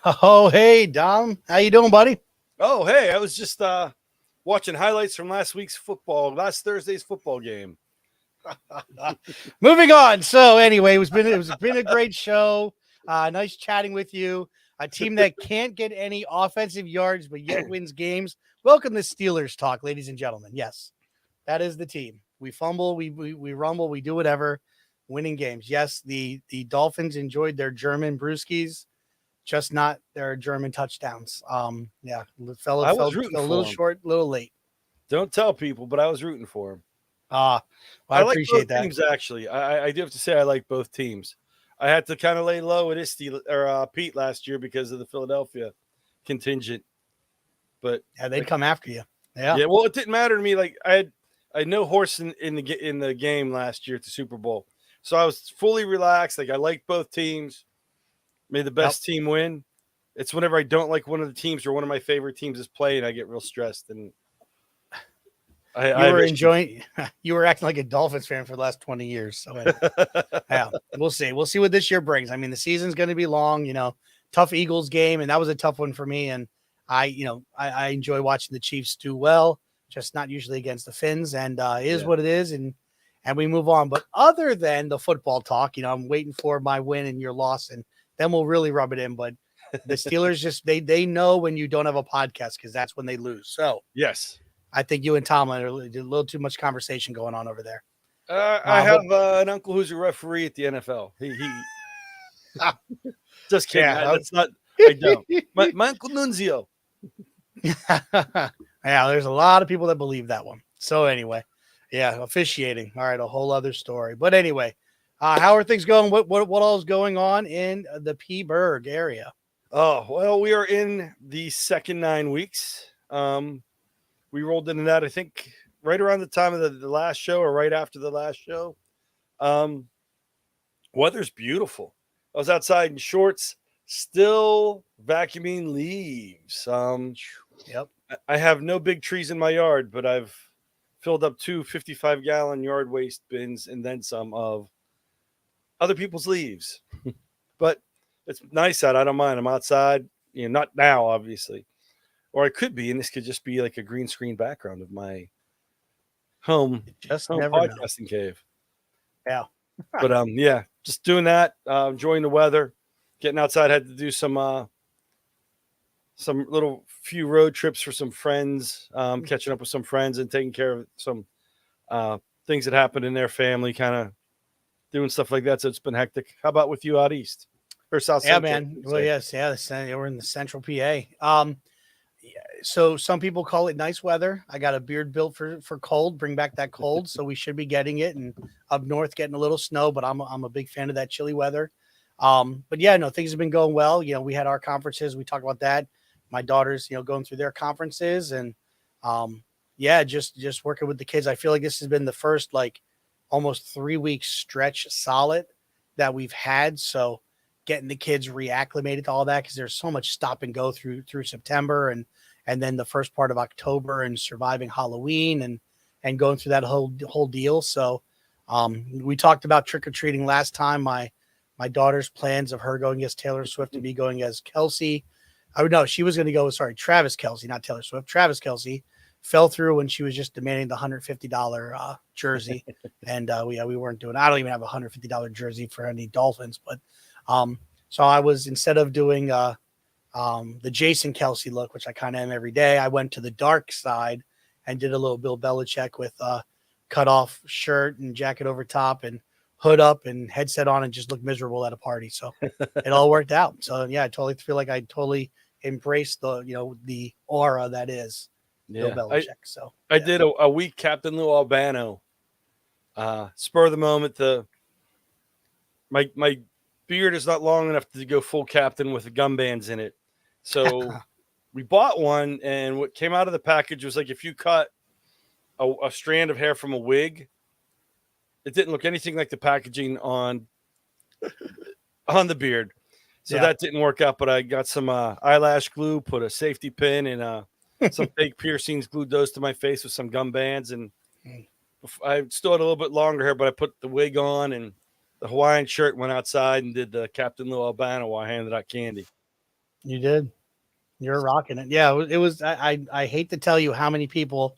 Oh, hey, Dom. How you doing, buddy? Oh, hey, I was just watching highlights from last Thursday's football game. Moving on. So, anyway, it was been a great show. Nice chatting with you. A team that can't get any offensive yards but yet wins games. Welcome to Steelers talk, ladies and gentlemen. Yes, that is the team. We fumble, we rumble, we do whatever, winning games. Yes, the Dolphins enjoyed their German brewskis, just not their German touchdowns. Yeah, fell I was fell rooting fell a little for him. short, a little late. Don't tell people, but I was rooting for him. Well, I I like both appreciate that. teams actually. I do have to say I like both teams. I had to kind of lay low with Pete last year because of the Philadelphia contingent, but Yeah, they'd come after you. Yeah. yeah, well, it didn't matter to me. Like I had no horse in the game last year at the Super Bowl, so I was fully relaxed. Like I liked both teams. May the Yep. best team win. It's whenever I don't like one of the teams or one of my favorite teams is playing, I get real stressed. And I You have were issues. enjoying you were acting like a Dolphins fan for the last 20 years. So anyway, yeah, we'll see. We'll see what this year brings. I mean, the season's gonna be long, tough Eagles game, and that was a tough one for me. And I enjoy watching the Chiefs do well, just not usually against the Finns, and it is Yeah. what it is, and we move on. But other than the football talk, I'm waiting for my win and your loss, and then we'll really rub it in. But the Steelers just they know when you don't have a podcast because that's when they lose. So Yes. I think you and Tomlin are a little too much conversation going on over there. I have But an uncle who's a referee at the NFL. He just kidding. yeah, That's not. I don't. My uncle Nunzio. yeah, there's a lot of people that believe that one. So anyway, yeah, officiating. All right, a whole other story. But anyway, how are things going? What all is going on in the P-Berg area? Oh well, we are in the second 9 weeks. We rolled into that. I think right around the time of the last show or right after the last show. Um, Weather's beautiful. I was outside in shorts, still vacuuming leaves. Yep. I have no big trees in my yard, but I've filled up two 55-gallon yard waste bins and then some of other people's leaves. But it's nice out. I don't mind. I'm outside, not now, obviously. Or I could be, and this could just be like a green screen background of my home You just home never know. podcasting cave. Yeah. But yeah, just doing that, enjoying the weather, getting outside. Had to do some little few road trips for some friends, catching up with some friends and taking care of some things that happened in their family, kind of doing stuff like that. So it's been hectic. How about with you out east or south Yeah, central? man. Well, yes, yeah. We're in the central PA. So some people call it nice weather. I got a beard built for cold. Bring back that cold. So we should be getting it. And up north, getting a little snow. But I'm a big fan of that chilly weather. But yeah, no, things have been going well. We had our conferences. We talked about that. My daughters, going through their conferences, and yeah, just working with the kids. I feel like this has been the first like almost 3 week stretch solid that we've had. So getting the kids reacclimated to all that, because there's so much stop and go through September and then the first part of October, and surviving Halloween and going through that whole deal. So we talked about trick-or-treating last time. My daughter's plans of her going as Taylor Swift to be going as Kelsey. Oh no, she was going to go, sorry, Travis Kelsey, not Taylor Swift. Travis Kelsey fell through when she was just demanding the $150 jersey. And we weren't doing, I don't even have a $150 jersey for any Dolphins, but so I was, instead of doing the Jason Kelsey look, which I kind of am every day, I went to the dark side and did a little Bill Belichick with cut off shirt and jacket over top and hood up and headset on, and just looked miserable at a party. So it all worked out. So yeah, I totally feel like I totally embraced the aura that is Bill Yeah, Belichick. So I yeah. did a week Captain Lou Albano, spur of the moment. My beard is not long enough to go full captain with the gum bands in it, so we bought one, and what came out of the package was like, if you cut a strand of hair from a wig, it didn't look anything like the packaging on the beard. So Yeah. that didn't work out, but I got some eyelash glue, put a safety pin and some fake piercings, glued those to my face with some gum bands, and I still had a little bit longer hair, but I put the wig on and the Hawaiian shirt, went outside and did the Captain Lou Albano while I handed out candy. You did. You're rocking it. Yeah, it was. I hate to tell you how many people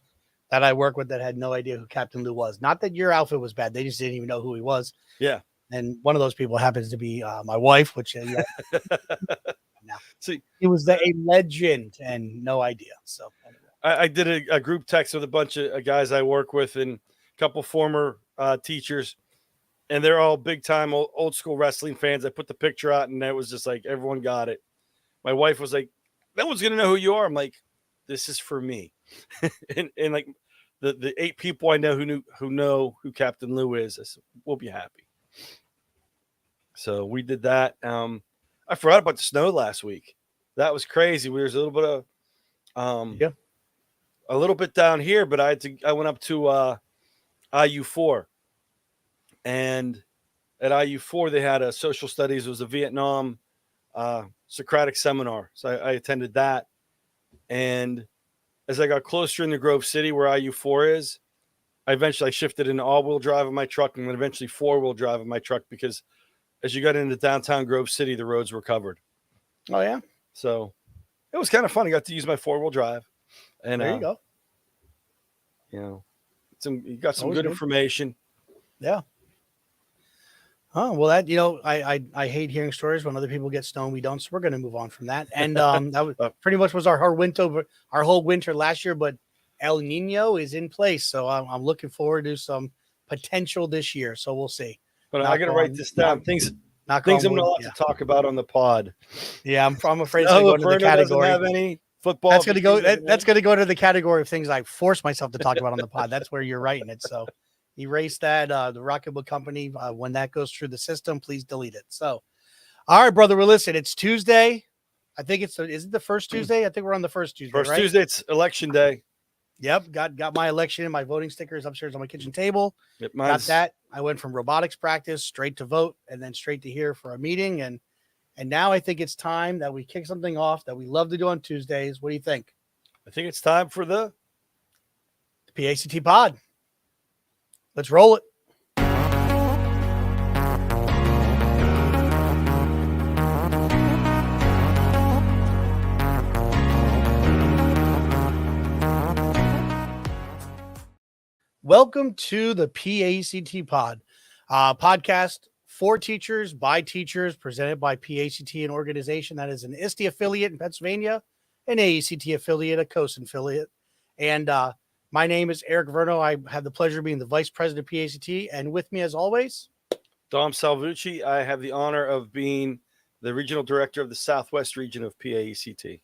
that I work with that had no idea who Captain Lou was. Not that your outfit was bad; they just didn't even know who he was. Yeah. And one of those people happens to be my wife, which now See, he was a legend and no idea. So anyway. I did a group text with a bunch of guys I work with and a couple former teachers, and they're all big time old school wrestling fans. I put the picture out, and it was just like everyone got it. My wife was like, "No one's gonna know who you are." I'm like, "This is for me," and like the 8 people I know who know who Captain Lou is, I said, we'll be happy. So we did that. I forgot about the snow last week. That was crazy. We was a little bit of a little bit down here, but I went up to IU4, and at IU4 they had a social studies. It was a Vietnam Socratic seminar, so I attended that. And as I got closer in the Grove City where IU4 is, I eventually shifted into all-wheel drive of my truck, and then eventually 4-wheel drive of my truck, because as you got into downtown Grove City, the roads were covered. Oh yeah, so it was kind of fun. I got to use my 4-wheel drive, and there you go. You know, you got some good information. Yeah. Oh, well, that, I hate hearing stories when other people get stoned. We don't. So we're going to move on from that. And that was pretty much was our whole winter last year. But El Nino is in place, so I'm looking forward to some potential this year. So we'll see. But I got to write this down. Things I'm not allowed to talk about on the pod. Yeah, I'm afraid it's going to go into the category. Doesn't have any football. That's going to go. That's going to go to the category of things I force myself to talk about on the pod. That's where you're writing it. So. Erase that. The Rocketbook Company, when that goes through the system, please delete it. So, all right, brother. Well, listen, it's Tuesday. I think is it the first Tuesday? I think we're on the first Tuesday. First Tuesday, it's election day. Yep. Got my election and my voting stickers upstairs on my kitchen table. Yep, got that. I went from robotics practice straight to vote and then straight to here for a meeting. And now I think it's time that we kick something off that we love to do on Tuesdays. What do you think? I think it's time for the PACT pod. Let's roll it. Welcome to the PACT pod, podcast for teachers, by teachers, presented by PACT, an organization that is an ISTE affiliate in Pennsylvania, an AECT affiliate, a COSN affiliate, and my name is Eric Verno. I have the pleasure of being the vice president of PACT. And with me, as always, Dom Salvucci. I have the honor of being the regional director of the Southwest region of PAECT.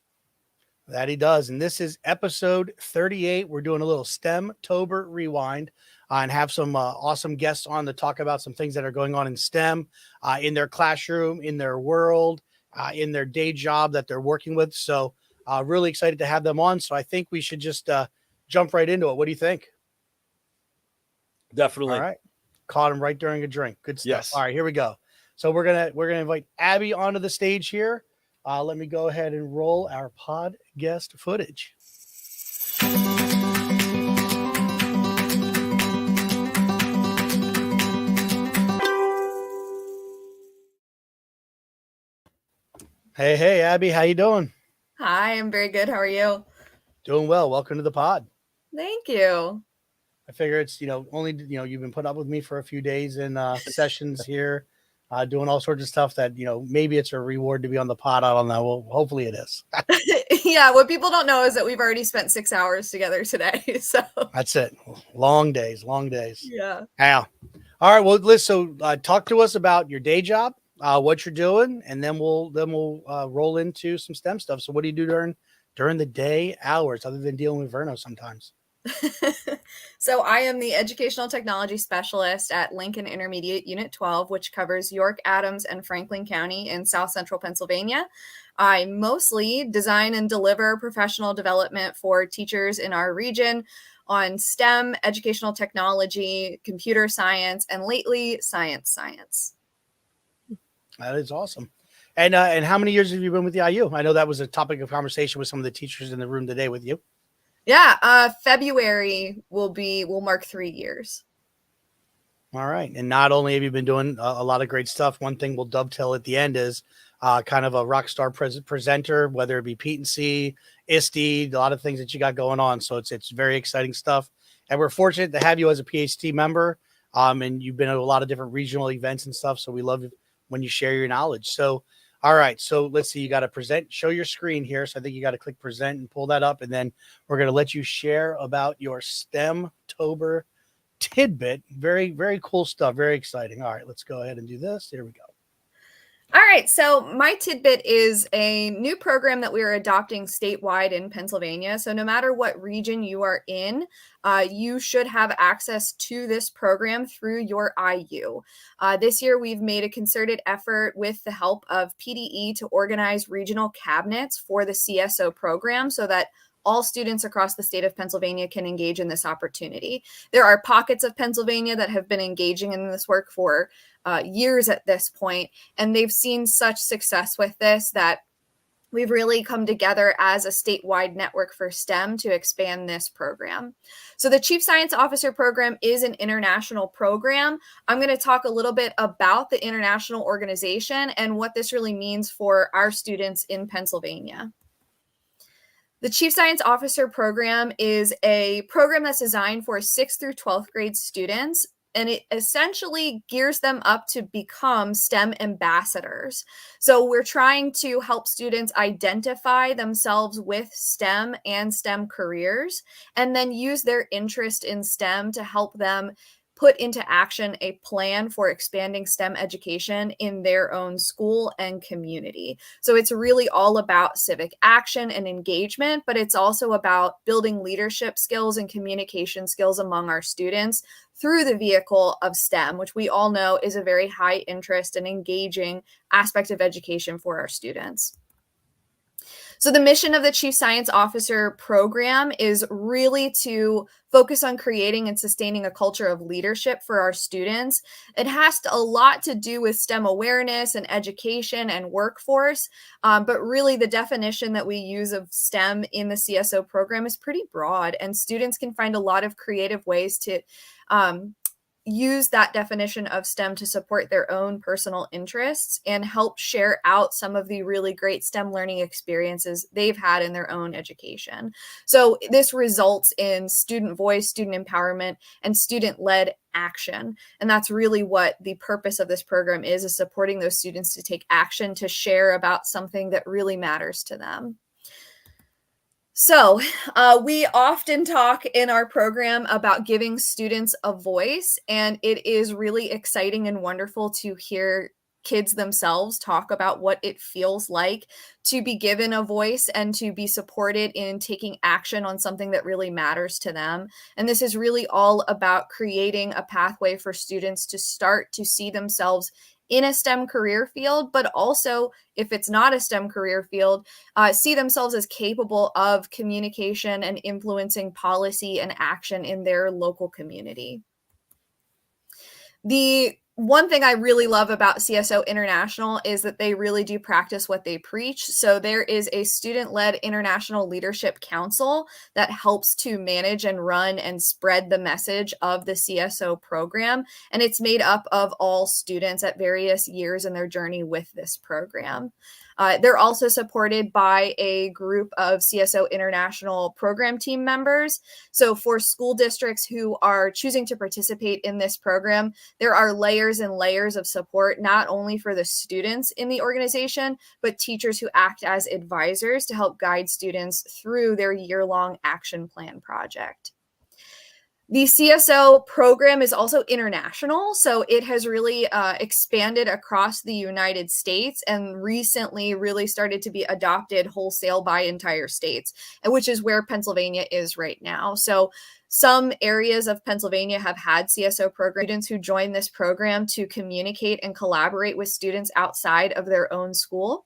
That he does. And this is episode 38. We're doing a little STEMtober rewind and have some awesome guests on to talk about some things that are going on in STEM, in their classroom, in their world, in their day job that they're working with. So really excited to have them on. So I think we should just jump right into it. What do you think? Definitely. All right. Caught him right during a drink. Good stuff. Yes. All right, here we go. So we're gonna invite Abby onto the stage here. Let me go ahead and roll our pod guest footage. Hey, Abby, how you doing? Hi, I'm very good. How are you? Doing well. Welcome to the pod. Thank you. I figure it's, only, you've been put up with me for a few days in sessions here, doing all sorts of stuff that, maybe it's a reward to be on the pod. I don't know. Well, hopefully it is. Yeah. What people don't know is that we've already spent 6 hours together today. So that's it. Long days. Yeah. Yeah. All right. Well, listen, so talk to us about your day job, what you're doing, and then we'll roll into some STEM stuff. So what do you do during the day hours other than dealing with Verno sometimes? So I am the educational technology specialist at Lincoln Intermediate Unit 12, which covers York, Adams, and Franklin County in South Central Pennsylvania. I mostly design and deliver professional development for teachers in our region on STEM, educational technology, computer science, and lately science. That is awesome. And how many years have you been with the IU? I know that was a topic of conversation with some of the teachers in the room today with you. Yeah, February will mark 3 years. All right. And not only have you been doing a lot of great stuff, one thing we'll dovetail at the end is kind of a rock star presenter, whether it be Pete and C, ISTE, a lot of things that you got going on. So it's very exciting stuff. And we're fortunate to have you as a PAECT member. And you've been at a lot of different regional events and stuff. So we love it when you share your knowledge. So, all right. So let's see, you got to present, show your screen here. So I think you got to click present and pull that up. And then we're going to let you share about your STEMtober tidbit. Very, very cool stuff. Very exciting. All right, let's go ahead and do this. Here we go. All right, so my tidbit is a new program that we are adopting statewide in Pennsylvania. So no matter what region you are in, you should have access to this program through your IU. This year, we've made a concerted effort with the help of PDE to organize regional cabinets for the CSO program so that all students across the state of Pennsylvania can engage in this opportunity. There are pockets of Pennsylvania that have been engaging in this work for years at this point, and they've seen such success with this that we've really come together as a statewide network for STEM to expand this program. So the Chief Science Officer program is an international program. I'm going to talk a little bit about the international organization and what this really means for our students in Pennsylvania. The Chief Science Officer program is a program that's designed for 6th through 12th grade students, and it essentially gears them up to become STEM ambassadors. So we're trying to help students identify themselves with STEM and STEM careers, and then use their interest in STEM to help them put into action a plan for expanding STEM education in their own school and community. So it's really all about civic action and engagement, but it's also about building leadership skills and communication skills among our students through the vehicle of STEM, which we all know is a very high interest and engaging aspect of education for our students. So the mission of the Chief Science Officer program is really to focus on creating and sustaining a culture of leadership for our students. It has a lot to do with STEM awareness and education and workforce, but really the definition that we use of STEM in the CSO program is pretty broad, and students can find a lot of creative ways to use that definition of STEM to support their own personal interests and help share out some of the really great STEM learning experiences they've had in their own education. So this results in student voice, student empowerment, and student-led action. And that's really what the purpose of this program is supporting those students to take action, to share about something that really matters to them. So we often talk in our program about giving students a voice, and it is really exciting and wonderful to hear kids themselves talk about what it feels like to be given a voice and to be supported in taking action on something that really matters to them. And this is really all about creating a pathway for students to start to see themselves in a STEM career field, but also, if it's not a STEM career field, see themselves as capable of communication and influencing policy and action in their local community. The one thing I really love about CSO International is that they really do practice what they preach. So there is a student-led International Leadership Council that helps to manage and run and spread the message of the CSO program. And it's made up of all students at various years in their journey with this program. They're also supported by a group of CSO International program team members. So for school districts who are choosing to participate in this program, there are layers and layers of support, not only for the students in the organization, but teachers who act as advisors to help guide students through their year-long action plan project. The CSO program is also international, so it has really expanded across the United States and recently really started to be adopted wholesale by entire states, which is where Pennsylvania is right now. So some areas of Pennsylvania have had CSO program students who join this program to communicate and collaborate with students outside of their own school,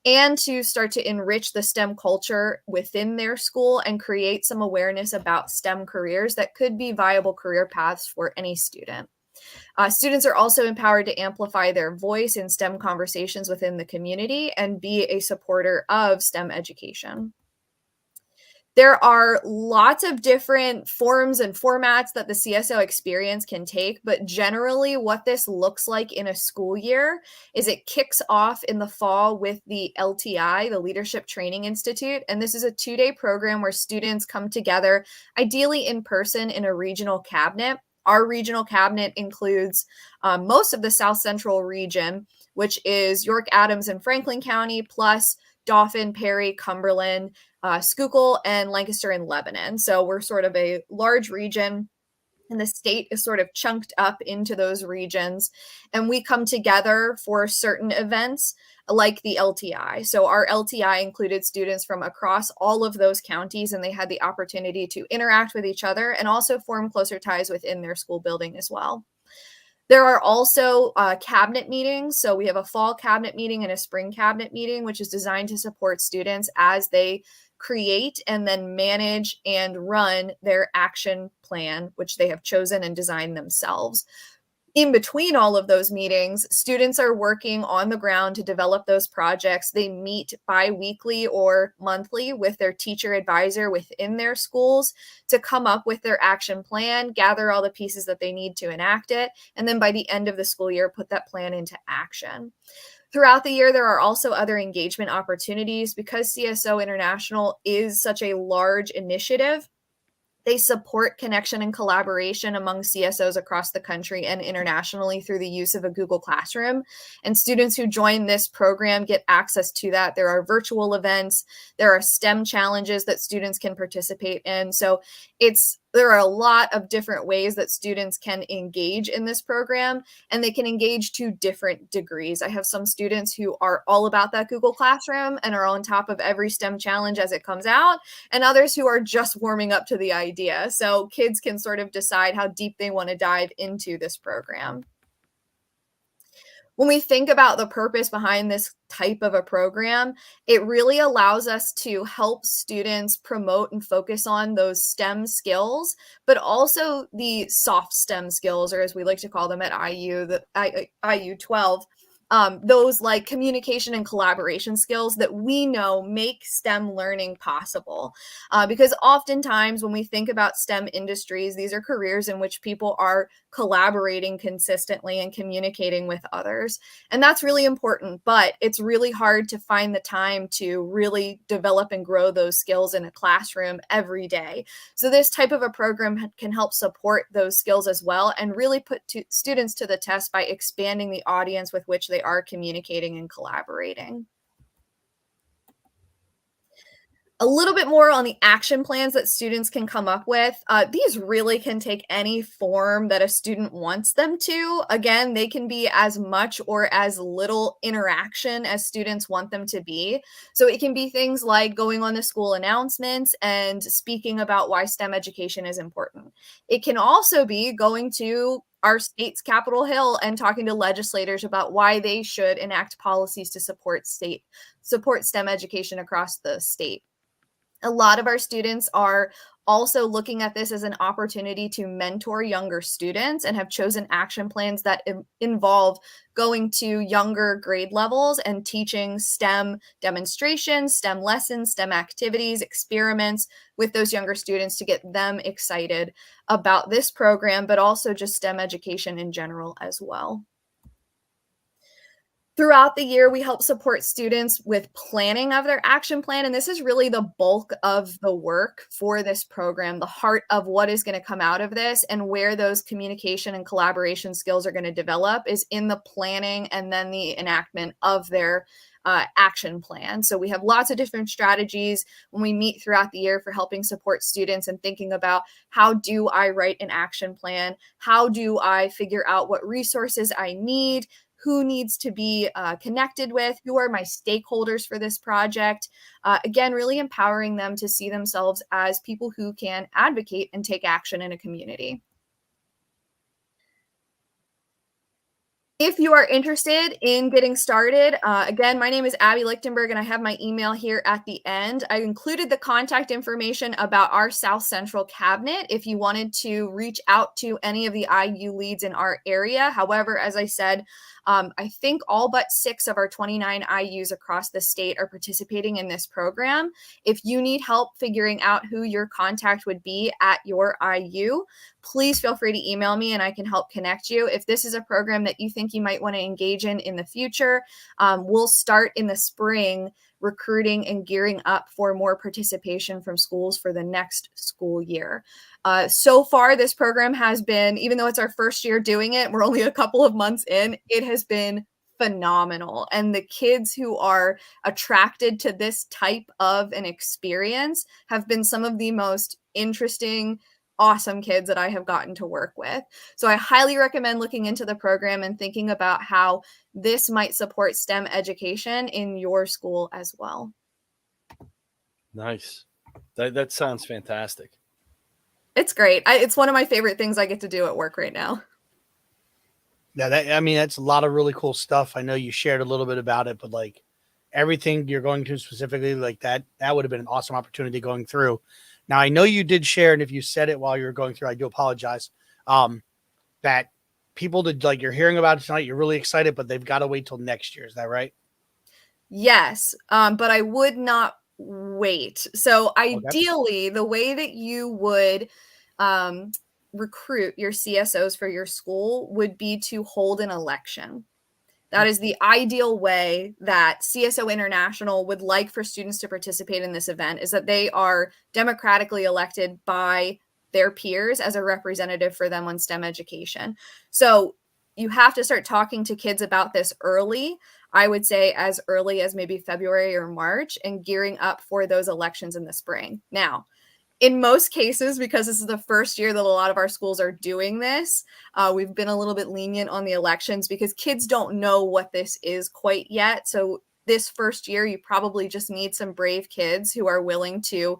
and to start to enrich the STEM culture within their school and create some awareness about STEM careers that could be viable career paths for any student. Students are also empowered to amplify their voice in STEM conversations within the community and be a supporter of STEM education. There are lots of different forms and formats that the CSO experience can take, but generally what this looks like in a school year is it kicks off in the fall with the LTI, the Leadership Training Institute, and this is a 2-day program where students come together, ideally in person in a regional cabinet. Our regional cabinet includes most of the South Central region, which is York, Adams, and Franklin County, plus Dauphin, Perry, Cumberland, Schuylkill, and Lancaster and Lebanon. So we're sort of a large region, and the state is sort of chunked up into those regions. And we come together for certain events like the LTI. So our LTI included students from across all of those counties, and they had the opportunity to interact with each other and also form closer ties within their school building as well. There are also cabinet meetings. So we have a fall cabinet meeting and a spring cabinet meeting, which is designed to support students as they create and then manage and run their action plan, which they have chosen and designed themselves. In between all of those meetings, students are working on the ground to develop those projects. They meet bi-weekly or monthly with their teacher advisor within their schools to come up with their action plan, gather all the pieces that they need to enact it, and then by the end of the school year, put that plan into action. Throughout the year, there are also other engagement opportunities. Because CSO International is such a large initiative, they support connection and collaboration among CSOs across the country and internationally through the use of a Google Classroom. And students who join this program get access to that. There are virtual events, there are STEM challenges that students can participate in. So there are a lot of different ways that students can engage in this program, and they can engage to different degrees. I have some students who are all about that Google Classroom and are on top of every STEM challenge as it comes out, and others who are just warming up to the idea. So kids can sort of decide how deep they want to dive into this program. When we think about the purpose behind this type of a program, it really allows us to help students promote and focus on those STEM skills, but also the soft STEM skills, or as we like to call them at IU, the IU 12. Those like communication and collaboration skills that we know make STEM learning possible. Because oftentimes when we think about STEM industries, these are careers in which people are collaborating consistently and communicating with others. And that's really important, but it's really hard to find the time to really develop and grow those skills in a classroom every day. So this type of a program can help support those skills as well and really put students to the test by expanding the audience with which they are communicating and collaborating. A little bit more on the action plans that students can come up with. These really can take any form that a student wants them to. Again, they can be as much or as little interaction as students want them to be. So it can be things like going on the school announcements and speaking about why STEM education is important. It can also be going to our state's Capitol Hill and talking to legislators about why they should enact policies to support STEM education across the state. A lot of our students are also looking at this as an opportunity to mentor younger students and have chosen action plans that involve going to younger grade levels and teaching STEM demonstrations, STEM lessons, STEM activities, experiments with those younger students to get them excited about this program, but also just STEM education in general as well. Throughout the year, we help support students with planning of their action plan, and this is really the bulk of the work for this program, the heart of what is going to come out of this and where those communication and collaboration skills are going to develop is in the planning and then the enactment of their action plan. So we have lots of different strategies when we meet throughout the year for helping support students and thinking about how do I write an action plan? How do I figure out what resources I need? Who needs to be connected with, who are my stakeholders for this project. Again, really empowering them to see themselves as people who can advocate and take action in a community. If you are interested in getting started, again, my name is Abby Lichtenberg, and I have my email here at the end. I included the contact information about our South Central cabinet if you wanted to reach out to any of the IU leads in our area. However, as I said, I think all but 6 of our 29 IUs across the state are participating in this program. If you need help figuring out who your contact would be at your IU, please feel free to email me and I can help connect you. If this is a program that you think you might want to engage in the future, we'll start in the spring recruiting and gearing up for more participation from schools for the next school year. So far, this program has been, even though it's our first year doing it, we're only a couple of months in, it has been phenomenal. And the kids who are attracted to this type of an experience have been some of the most interesting, awesome kids that I have gotten to work with. So I highly recommend looking into the program and thinking about how this might support STEM education in your school as well. Nice. That sounds fantastic. It's great. It's one of my favorite things I get to do at work right now. Yeah, that's a lot of really cool stuff. I know you shared a little bit about it, but like everything you're going to specifically, like that would have been an awesome opportunity going through. Now, I know you did share, and if you said it while you were going through, I do apologize, that people did, like, you're hearing about it tonight, you're really excited, but they've got to wait till next year. Is that right? Yes, but I would not wait. So Okay. ideally, the way that you would recruit your CSOs for your school would be to hold an election. That is the ideal way that CSO International would like for students to participate in this event, is that they are democratically elected by their peers as a representative for them on STEM education. So you have to start talking to kids about this early. I would say as early as maybe February or March, and gearing up for those elections in the spring. Now, in most cases, because this is the first year that a lot of our schools are doing this, we've been a little bit lenient on the elections because kids don't know what this is quite yet. So this first year, you probably just need some brave kids who are willing to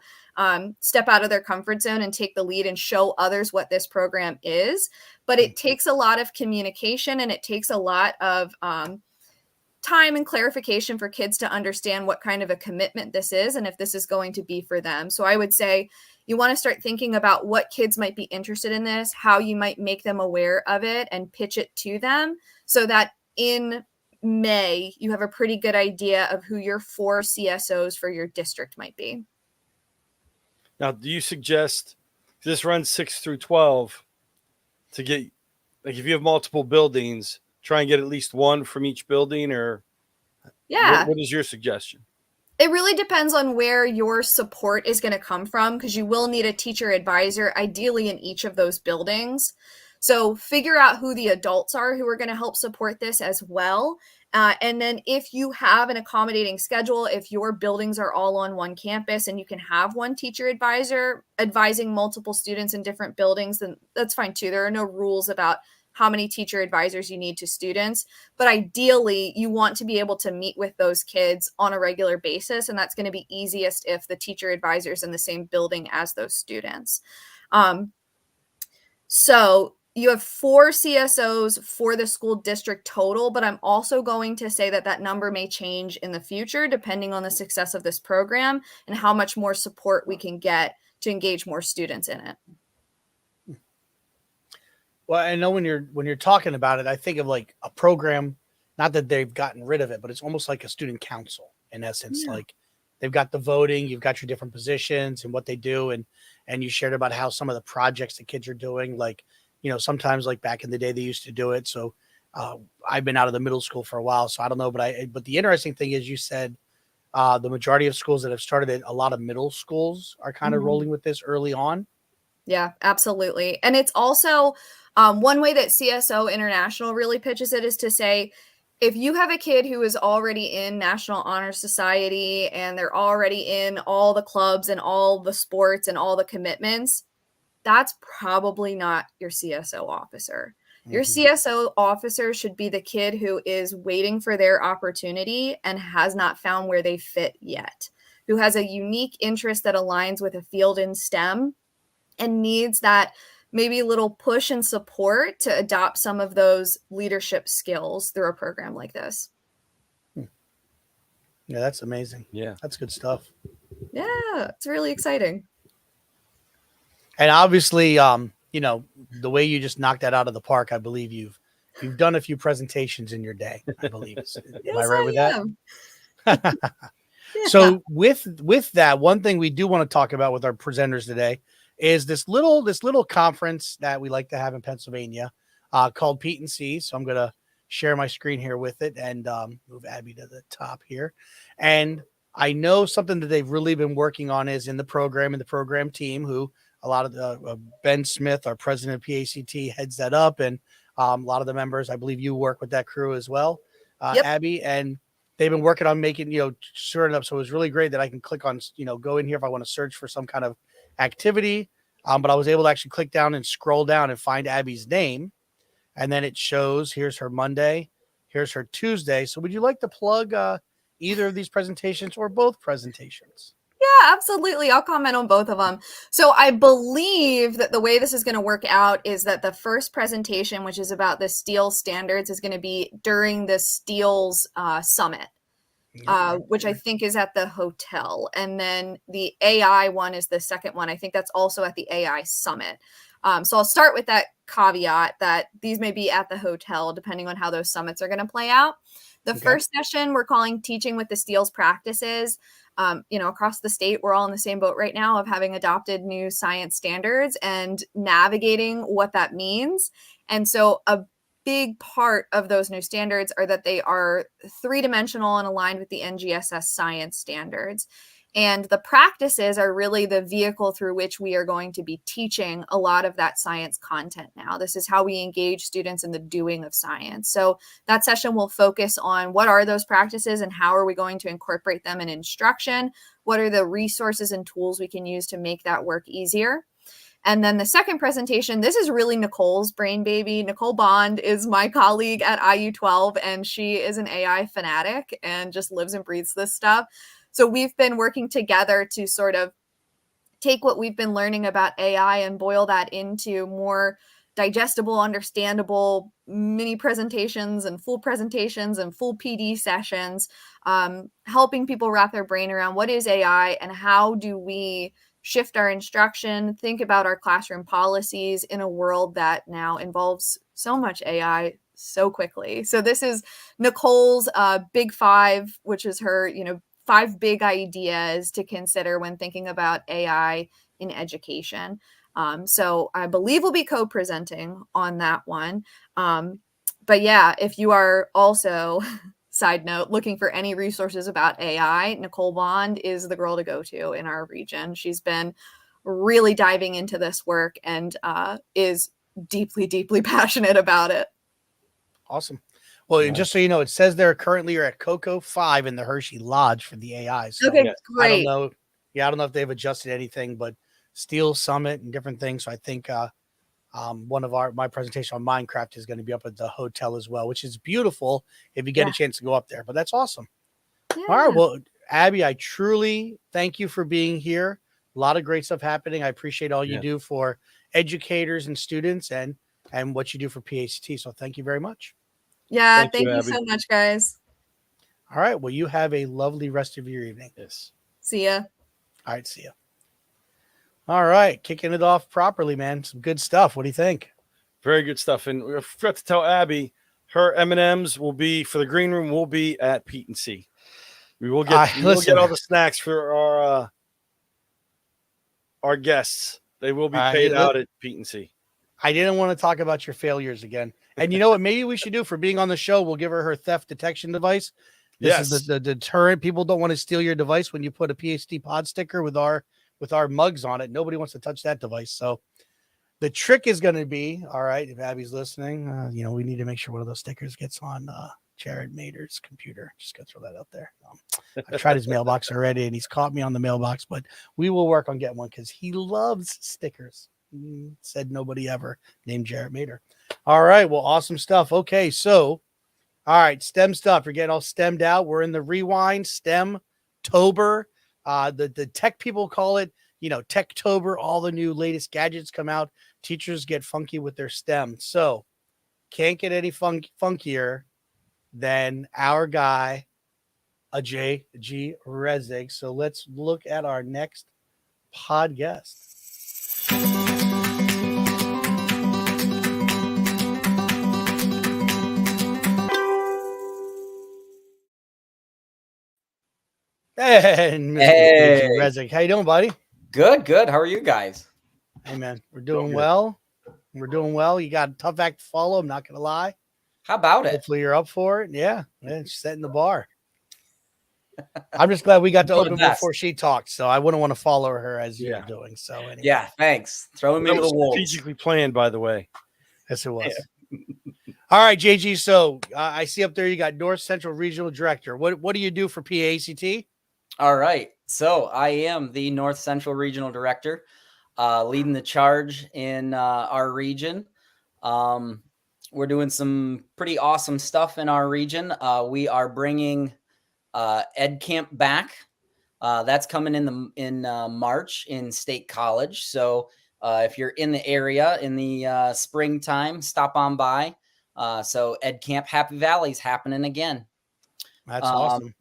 step out of their comfort zone and take the lead and show others what this program is. But it takes a lot of communication, and it takes a lot of time and clarification for kids to understand what kind of a commitment this is and if this is going to be for them. So I would say you want to start thinking about what kids might be interested in this, how you might make them aware of it and pitch it to them, so that in May you have a pretty good idea of who your 4 CSOs for your district might be. Now, do you suggest this runs 6 through 12 to get, like, if you have multiple buildings, try and get at least one from each building, or what is your suggestion? It really depends on where your support is going to come from, because you will need a teacher advisor, ideally in each of those buildings. So figure out who the adults are who are going to help support this as well. And then if you have an accommodating schedule, if your buildings are all on one campus and you can have one teacher advisor advising multiple students in different buildings, then that's fine too. There are no rules about how many teacher advisors you need to students, but ideally you want to be able to meet with those kids on a regular basis. And that's going to be easiest if the teacher advisor is in the same building as those students. So you have 4 CSOs for the school district total, but I'm also going to say that that number may change in the future, depending on the success of this program and how much more support we can get to engage more students in it. Well, I know when you're talking about it, I think of like a program, not that they've gotten rid of it, but it's almost like a student council in essence. Yeah. Like they've got the voting, you've got your different positions and what they do. And you shared about how some of the projects the kids are doing, like, sometimes like back in the day, they used to do it. So I've been out of the middle school for a while, so I don't know, but the interesting thing is you said the majority of schools that have started it, a lot of middle schools are kind of rolling with this early on. Yeah, absolutely. And it's also one way that CSO International really pitches it is to say, if you have a kid who is already in National Honor Society and they're already in all the clubs and all the sports and all the commitments, that's probably not your CSO officer. Your CSO officer should be the kid who is waiting for their opportunity and has not found where they fit yet, who has a unique interest that aligns with a field in STEM and needs that maybe little push and support to adopt some of those leadership skills through a program like this. Yeah, that's amazing. Yeah. That's good stuff. Yeah, it's really exciting. And obviously, the way you just knocked that out of the park, I believe you've done a few presentations in your day, I believe. Am I right with that? Yeah. So with that, one thing we do want to talk about with our presenters today is this little conference that we like to have in Pennsylvania called PAECT. So I'm going to share my screen here with it and move Abby to the top here. And I know something that they've really been working on is in the program team, who a lot of the Ben Smith, our president of PAECT, heads that up. And a lot of the members, I believe you work with that crew as well, Yep. Abby. And they've been working on making, sorting up. So it was really great that I can click on, go in here if I want to search for some kind of activity. But I was able to actually click down and scroll down and find Abby's name. And then it shows, here's her Monday, here's her Tuesday. So would you like to plug either of these presentations or both presentations? Yeah, absolutely. I'll comment on both of them. So I believe that the way this is going to work out is that the first presentation, which is about the steel standards, is going to be during the Steels Summit, which I think is at the hotel. And then the AI one is the second one. I think that's also at the AI Summit. So I'll start with that caveat that these may be at the hotel, depending on how those summits are going to play out. The first session we're calling Teaching with the Steels Practices. Across the state, we're all in the same boat right now of having adopted new science standards and navigating what that means. And so a big part of those new standards are that they are three-dimensional and aligned with the NGSS science standards. And the practices are really the vehicle through which we are going to be teaching a lot of that science content now. This is how we engage students in the doing of science. So that session will focus on what are those practices and how are we going to incorporate them in instruction? What are the resources and tools we can use to make that work easier? And then the second presentation, this is really Nicole's brain baby. Nicole Bond is my colleague at IU12, and she is an AI fanatic and just lives and breathes this stuff. So we've been working together to sort of take what we've been learning about AI and boil that into more digestible, understandable mini presentations and full PD sessions, helping people wrap their brain around what is AI and how do we shift our instruction, think about our classroom policies in a world that now involves so much AI so quickly. So this is Nicole's Big Five, which is her, 5 big ideas to consider when thinking about AI in education. So I believe we'll be co-presenting on that one. But yeah, if you are also, side note, looking for any resources about AI, Nicole Bond is the girl to go to in our region. She's been really diving into this work and is deeply, deeply passionate about it. Awesome. Well, just so you know, it says there currently you're at Cocoa 5 in the Hershey Lodge for the AI. So Okay, great. I don't know. Yeah, I don't know if they've adjusted anything, but Steel Summit and different things. So I think one of my presentation on Minecraft is going to be up at the hotel as well, which is beautiful if you get a chance to go up there. But that's awesome. Yeah. All right. Well, Abby, I truly thank you for being here. A lot of great stuff happening. I appreciate all you do for educators and students and what you do for PAECT. So thank you very much. Yeah, thank you so much, guys. All right. Well, you have a lovely rest of your evening. Yes. See ya. All right. See ya. All right. Kicking it off properly, man. Some good stuff. What do you think? Very good stuff. And we forgot to tell Abby, her M&Ms will be, for the green room, will be at PAECT. We will get all the snacks for our guests. They will be paid out at PAECT. I didn't want to talk about your failures again. And you know what? Maybe we should do for being on the show. We'll give her theft detection device. This is the deterrent. People don't want to steal your device when you put a PhD pod sticker with our mugs on it. Nobody wants to touch that device. So the trick is going to be, all right, if Abby's listening, we need to make sure one of those stickers gets on Jared Mader's computer. Just going to throw that out there. I tried his mailbox already, and he's caught me on the mailbox, but we will work on getting one because he loves stickers. Said nobody ever named Jared Mader. All right. Well, awesome stuff. Okay. So, all right. STEM stuff. You're getting all stemmed out. We're in the rewind STEMtober. The tech people call it Techtober, all the new latest gadgets come out. Teachers get funky with their STEM. So can't get any funkier than our guy, Ajay G. Rezig. So let's look at our next pod guest. And Mr. Hey. Ajay Rezig. How you doing, buddy? Good. How are you guys? Hey, man, we're doing well. We're doing well. You got a tough act to follow. I'm not going to lie. How about it? Hopefully you're up for it. Yeah, man, setting the bar. I'm just glad we got to open before she talked, so I wouldn't want to follow her as you're doing. So anyway. Yeah, thanks. Throwing me to the wolves. Strategically planned, by the way. Yes, it was. Yeah. All right, JG. So I see up there you got North Central Regional Director. What do you do for PAECT? All right. So I am the North Central Regional Director, leading the charge in our region. We're doing some pretty awesome stuff in our region. We are bringing Ed Camp back. That's coming in March in State College. So if you're in the area in the springtime, stop on by. So Ed Camp Happy Valley's happening again. That's awesome.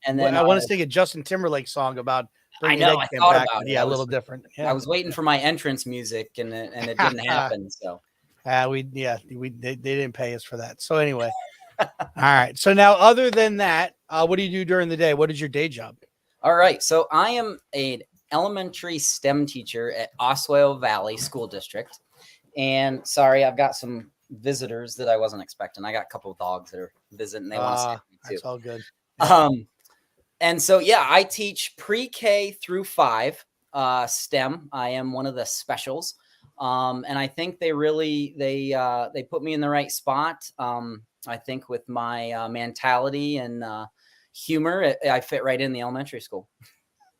And then I want to sing a Justin Timberlake song about. I know. I thought back, about it. Yeah, a little different. Yeah. I was waiting for my entrance music, and it didn't happen. So. They didn't pay us for that. So anyway, all right. So now, other than that, what do you do during the day? What is your day job? All right. So I am an elementary STEM teacher at Oswego Valley School District. And sorry, I've got some visitors that I wasn't expecting. I got a couple of dogs that are visiting. They want to see me too. That's all good. And so, yeah, I teach pre-K through 5 STEM. I am one of the specials. And I think they put me in the right spot. I think with my mentality and humor, I fit right in the elementary school.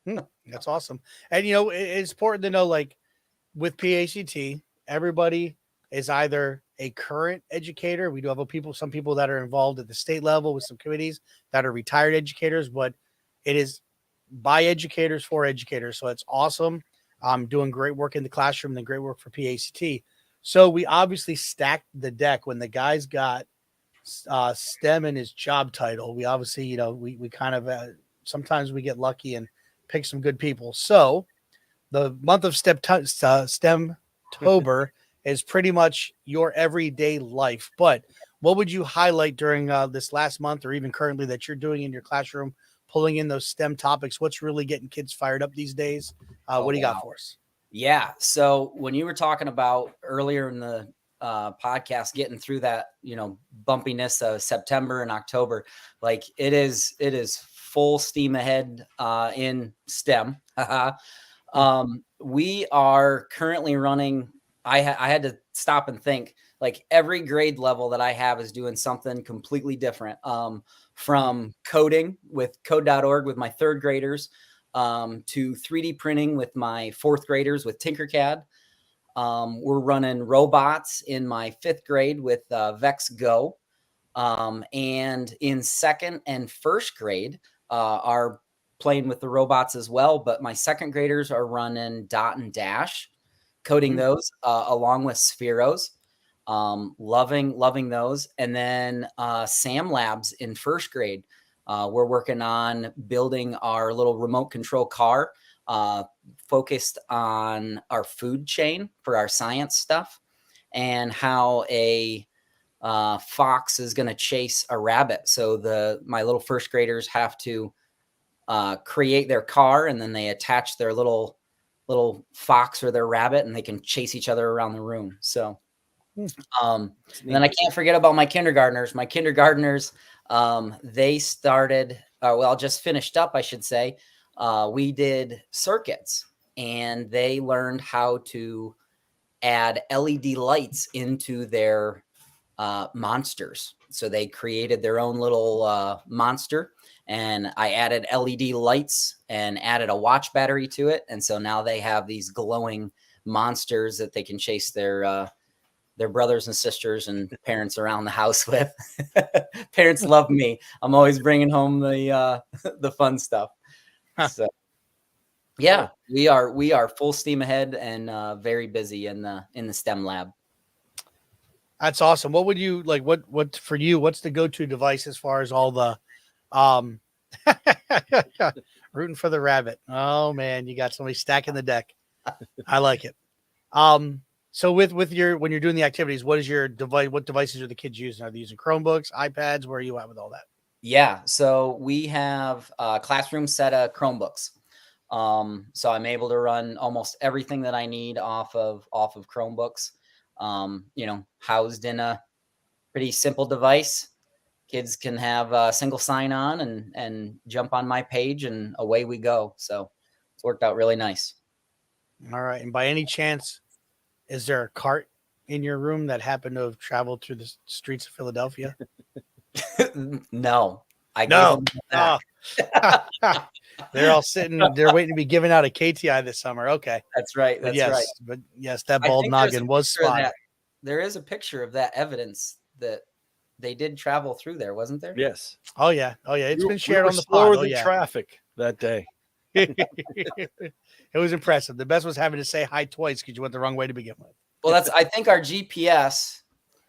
That's awesome. And, it's important to know, like with PACT, everybody is either a current educator. We do have some people that are involved at the state level with some committees that are retired educators, but it is by educators for educators. So it's awesome. Doing great work in the classroom and great work for PACT. So we obviously stacked the deck when the guys got STEM in his job title. We obviously, we kind of sometimes we get lucky and pick some good people. So the month of STEMtober is pretty much your everyday life. But what would you highlight during this last month or even currently that you're doing in your classroom, pulling in those STEM topics? What's really getting kids fired up these days? What do you got for us? Yeah. So when you were talking about earlier in the podcast, getting through that, bumpiness of September and October, like it is full steam ahead in STEM. We are currently running. I had to stop and think, like every grade level that I have is doing something completely different. From coding with code.org with my 3rd graders, to 3D printing with my 4th graders with Tinkercad. We're running robots in my 5th grade with Vex Go. And in 2nd and 1st grade are playing with the robots as well. But my 2nd graders are running Dot and Dash, coding those along with Spheros. Loving those. And then Sam Labs in 1st grade. We're working on building our little remote control car, focused on our food chain for our science stuff and how a fox is going to chase a rabbit. So my little 1st graders have to create their car, and then they attach their little fox or their rabbit, and they can chase each other around the room. So and then I can't forget about my kindergartners. They started, just finished up, I should say. We did circuits, and they learned how to add LED lights into their monsters. So they created their own little monster, and I added LED lights and added a watch battery to it. And so now they have these glowing monsters that they can chase their brothers and sisters and parents around the house with. Parents love me. I'm always bringing home the fun stuff. So. Yeah, we are full steam ahead and very busy in the STEM lab. That's awesome. What would you like? What for you? What's the go-to device as far as all the, um, rooting for the rabbit? Oh man, you got somebody stacking the deck. I like it. So with your when you're doing the activities, what is your device? What devices are the kids using? Are they using Chromebooks, iPads? Where are you at with all that? Yeah, so we have a classroom set of Chromebooks. So I'm able to run almost everything that I need off of Chromebooks. Housed in a pretty simple device. Kids can have a single sign on and jump on my page and away we go. So it's worked out really nice. All right. And by any chance, is there a cart in your room that happened to have traveled through the streets of Philadelphia? No, I No. gave them that. Oh. They're all sitting. They're waiting to be given out a KTI this summer. Okay. That's right. That's right. But yes, that I bald think there's a noggin was picture of spotted. that. There is a picture of that evidence that they did travel through there, wasn't there? Yes. Oh yeah. It's been shared we were on the slower pod. Oh than yeah. traffic that day. It was impressive. The best was having to say hi twice because you went the wrong way to begin with. Well, I think our GPS.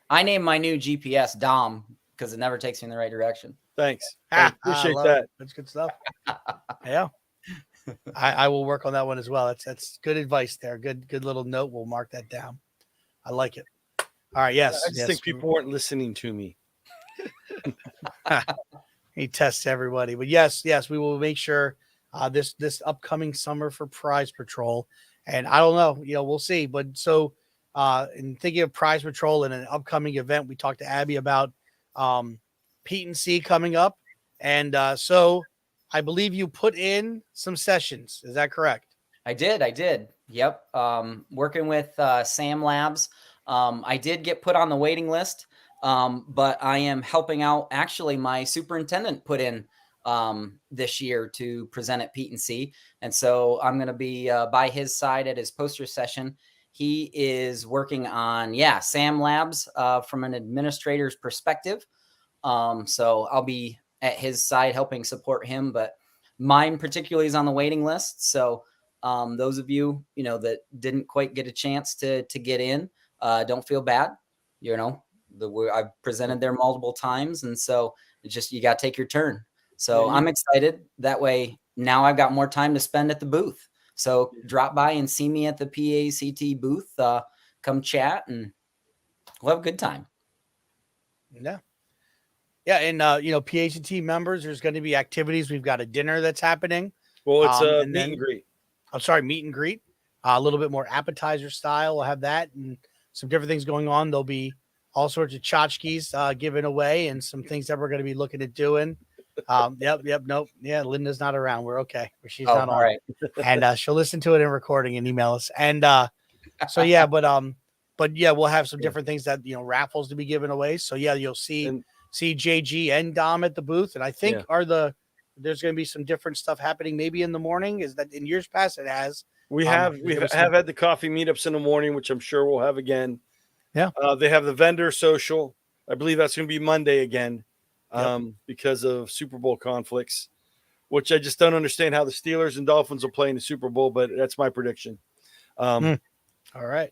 I named my new GPS Dom because it never takes me in the right direction. Thanks. I Appreciate love that. it. That's good stuff. Yeah. I will work on that one as well. That's good advice there. Good little note. We'll mark that down. I like it. All right. Yes. I just think people weren't listening to me. He tests everybody, but yes, we will make sure this upcoming summer for Prize Patrol, and I don't know, we'll see. But so, in thinking of Prize Patrol and an upcoming event, we talked to Abby about Pete and C coming up, and so I believe you put in some sessions. Is that correct? I did. Yep. Working with Sam Labs. I did get put on the waiting list. But I am helping out. Actually, my superintendent put in this year to present at Pete and C. And so I'm going to be by his side at his poster session. He is working on, Sam Labs from an administrator's perspective. So I'll be at his side helping support him. But mine particularly is on the waiting list. So those of you, that didn't quite get a chance to get in, don't feel bad. I've presented there multiple times, and so it's just you got to take your turn. So I'm excited. That way, now I've got more time to spend at the booth. So drop by and see me at the PAECT booth. Come chat, and we'll have a good time. Yeah. And PAECT members, there's going to be activities. We've got a dinner that's happening. Well, it's a meet and greet. A little bit more appetizer style. We'll have that and some different things going on. There'll be all sorts of tchotchkes given away and some things that we're going to be looking at doing. Nope. Yeah, Linda's not around. We're okay. She's not on. Right. And she'll listen to it in recording and email us. And but we'll have some different things that raffles to be given away. So you'll see JG and Dom at the booth. And I think there's going to be some different stuff happening maybe in the morning. Is that in years past it has. We have had the coffee meetups in the morning, which I'm sure we'll have again. Yeah. They have the vendor social. I believe that's going to be Monday again because of Super Bowl conflicts, which I just don't understand how the Steelers and Dolphins will play in the Super Bowl, but that's my prediction. All right.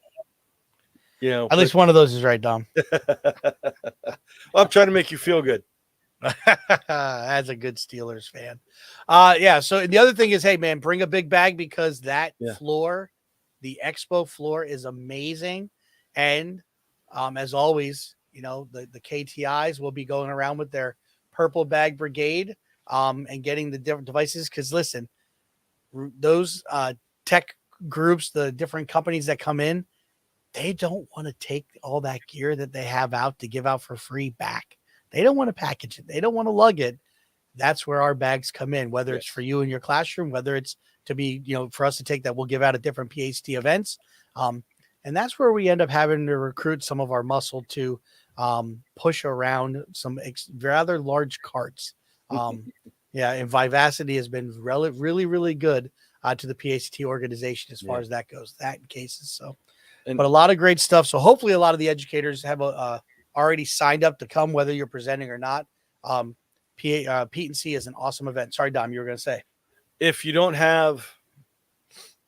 At least one of those is right, Dom. Well, I'm trying to make you feel good. As a good Steelers fan. So the other thing is, hey man, bring a big bag because that floor, the expo floor is amazing. And as always, the KTIs will be going around with their purple bag brigade and getting the different devices. Because listen, those tech groups, the different companies that come in, they don't want to take all that gear that they have out to give out for free back. They don't want to package it. They don't want to lug it. That's where our bags come in, whether it's for you in your classroom, whether it's to be, for us to take that we'll give out at different PhD events. And that's where we end up having to recruit some of our muscle to push around some rather large carts. And Vivacity has been really, really good to the PAECT organization as far as that goes, that in cases. So, but a lot of great stuff. So hopefully a lot of the educators have already signed up to come, whether you're presenting or not. Pete and C is an awesome event. Sorry, Dom, you were going to say. If you don't have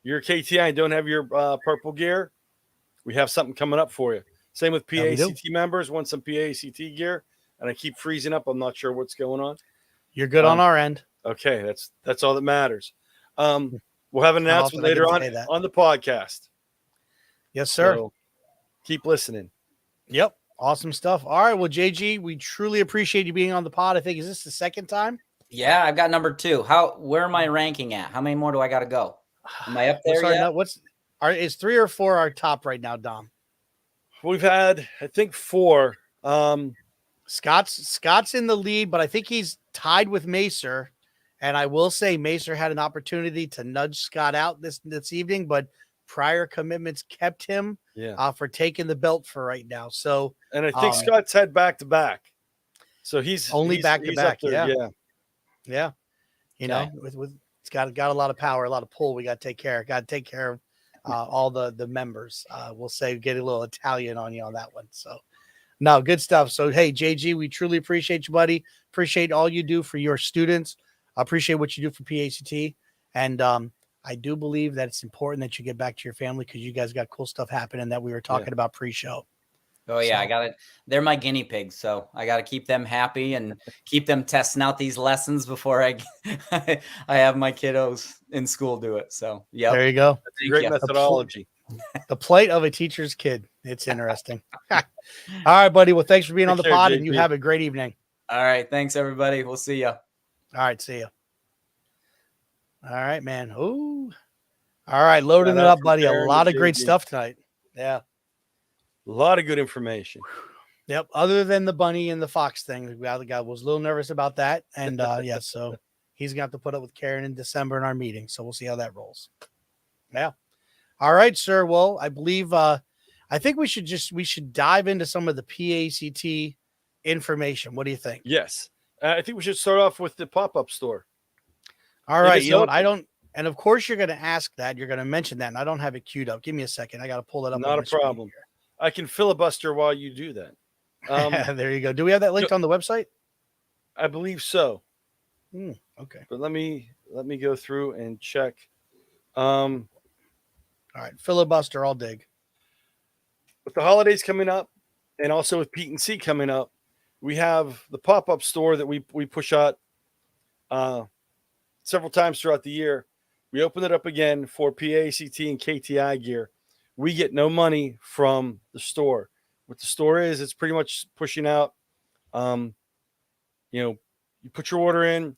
you're a KTI and don't have your purple gear, we have something coming up for you. Same with Yeah, we do. PAECT members. Want some PAECT gear, and I keep freezing up. I'm not sure what's going on. You're good on our end. Okay, that's all that matters. We'll have an How announcement often I get later to on say that. on the podcast. Yes, sir. So keep listening. Yep. Awesome stuff. All right. Well, JG, we truly appreciate you being on the pod. I think, is this the second time? Yeah, I've got number 2. Where am I ranking at? How many more do I got to go? Am I up there yet? Is 3 or 4 our top right now, Dom? We've had, I think, 4. Scott's in the lead, but I think he's tied with Macer. And I will say Macer had an opportunity to nudge Scott out this evening, but prior commitments kept him for taking the belt for right now. So, and I think Scott's had back-to-back. So he's only back-to-back. Yeah. You know, with it's got a lot of power, a lot of pull. We got to take care. Got to take care of all the members. We'll say get a little Italian on you on that one. So, no, good stuff. So, hey, JG, we truly appreciate you, buddy. Appreciate all you do for your students. I appreciate what you do for PACT. And I do believe that it's important that you get back to your family because you guys got cool stuff happening that we were talking about pre-show. Oh yeah, So- I got it. They're my guinea pigs, so I got to keep them happy and keep them testing out these lessons before I have my kiddos in school do it. So yeah, There you go. That's a great methodology. The plight of a teacher's kid. It's interesting. All right, buddy. Well, thanks for being on the Take care, pod, and you JP. have a great evening. All right, thanks everybody. We'll see you. All right, see you. All right, man. Ooh. All right, loading it Shout out up, buddy. A comparing lot to of great JG. stuff tonight. Yeah. A lot of good information. Yep. Other than the bunny and the fox thing, the guy was a little nervous about that, and yeah, so he's gonna have to put up with Karen in December in our meeting. So we'll see how that rolls. Yeah. All right, sir. Well, I believe I think we should dive into some of the PACT information. What do you think? Yes. I think we should start off with the pop-up store. All It right. is You know what? open. I don't, and of course you're going to ask that. You're going to mention that, and I don't have it queued up. Give me a second. I got to pull it up. Not on a my screen problem. I can filibuster while you do that. here. There you go. Do we have that linked on the website? I believe so. Okay. But let me go through and check. All right. Filibuster. I'll dig. With the holidays coming up, and also with Pete and C coming up, we have the pop-up store that we push out several times throughout the year. We open it up again for PACT and KTI gear. We get no money from the store. What the store is, it's pretty much pushing out. You put your order in.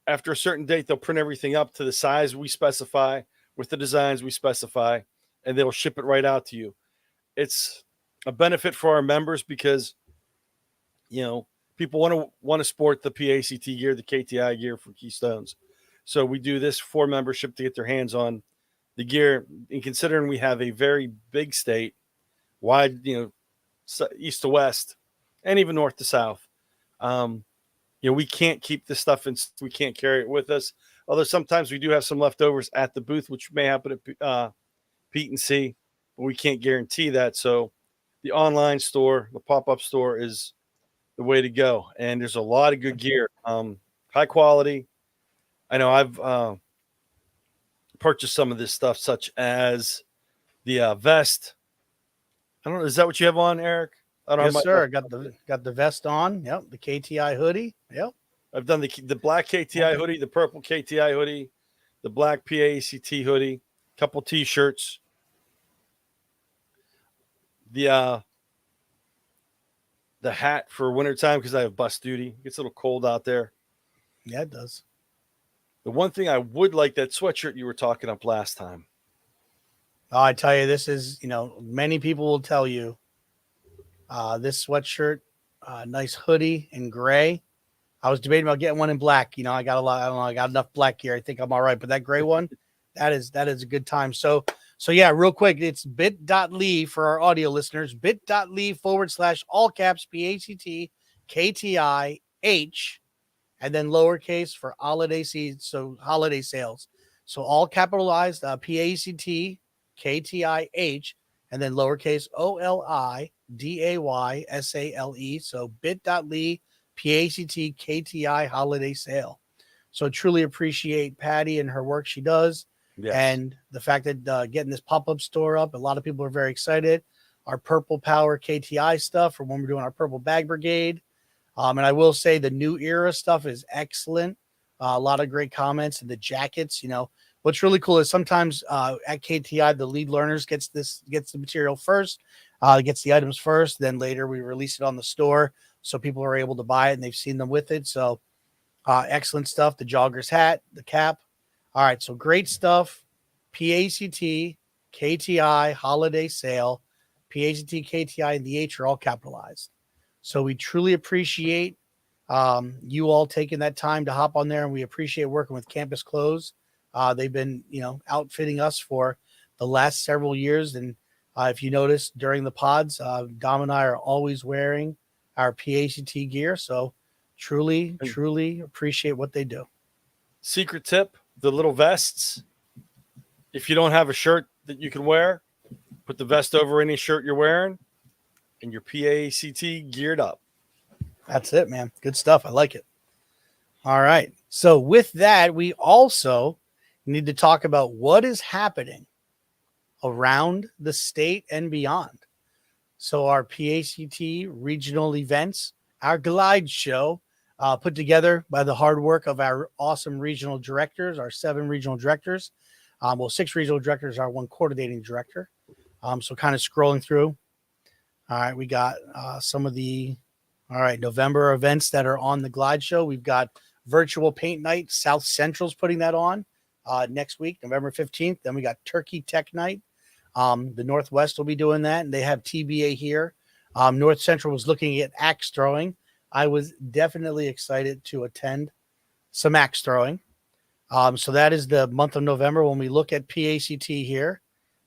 After a certain date, they'll print everything up to the size we specify with the designs we specify, and they'll ship it right out to you. It's a benefit for our members because, people want to sport the PACT gear, the KTI gear from Keystones. So we do this for membership to get their hands on the gear. And considering we have a very big state, wide, east to west, and even north to south, we can't keep this stuff and we can't carry it with us. Although sometimes we do have some leftovers at the booth, which may happen at Pete and C, but we can't guarantee that. So the online store, the pop-up store is the way to go. And there's a lot of good gear, high quality. I know I've purchased some of this stuff, such as the vest. I don't know. Is that what you have on, Eric? I don't Yes, have sir. Got the vest on. Yep. The KTI hoodie. Yep. I've done the black KTI hoodie, the purple KTI hoodie, the black PACT hoodie, couple T-shirts. The hat for wintertime because I have bus duty. It gets a little cold out there. Yeah, it does. The one thing I would like, that sweatshirt you were talking up last time. Oh, I tell you, this is, many people will tell you this sweatshirt, nice hoodie in gray. I was debating about getting one in black. I got a lot. I don't know. I got enough black here. I think I'm all right. But that gray one, that is a good time. So yeah, real quick, it's bit.ly for our audio listeners, bit.ly / all caps PACT KTI H, and then lowercase for holiday season. So holiday sales. So all capitalized PACT KTI H, and then lowercase OLIDAYSALE. So bit.ly PACT KTI holiday sale. So truly appreciate Patty and her work she does. Yes. And the fact that getting this pop-up store up, a lot of people are very excited. Our Purple Power KTI stuff for when we're doing our Purple Bag Brigade. And I will say the new era stuff is excellent. A lot of great comments, and the jackets. What's really cool is sometimes at KTI, the lead learners gets the material first, gets the items first. Then later we release it on the store, so people are able to buy it and they've seen them with it. So excellent stuff. The jogger's hat, the cap. All right, so great stuff. PACT, KTI, holiday sale, PACT, KTI, and the H are all capitalized. So we truly appreciate you all taking that time to hop on there, and we appreciate working with Campus Clothes. They've been, outfitting us for the last several years. And if you notice during the pods, Dom and I are always wearing our PACT gear. So truly appreciate what they do. Secret tip, the little vests. If you don't have a shirt that you can wear, put the vest over any shirt you're wearing and your PACT geared up. That's it, man. Good stuff. I like it. All right. So with that, we also need to talk about what is happening around the state and beyond. So our PACT regional events, our glide show, put together by the hard work of our awesome regional directors, our 7 regional directors. 6 regional directors, our 1 coordinating director. So kind of scrolling through. All right, we got some of the November events that are on the glide show. We've got virtual paint night. South Central's putting that on next week, November 15th. Then we got Turkey Tech Night. The Northwest will be doing that, and they have TBA here. North Central was looking at axe throwing. I was definitely excited to attend some axe throwing. So that is the month of November. When we look at PACT here,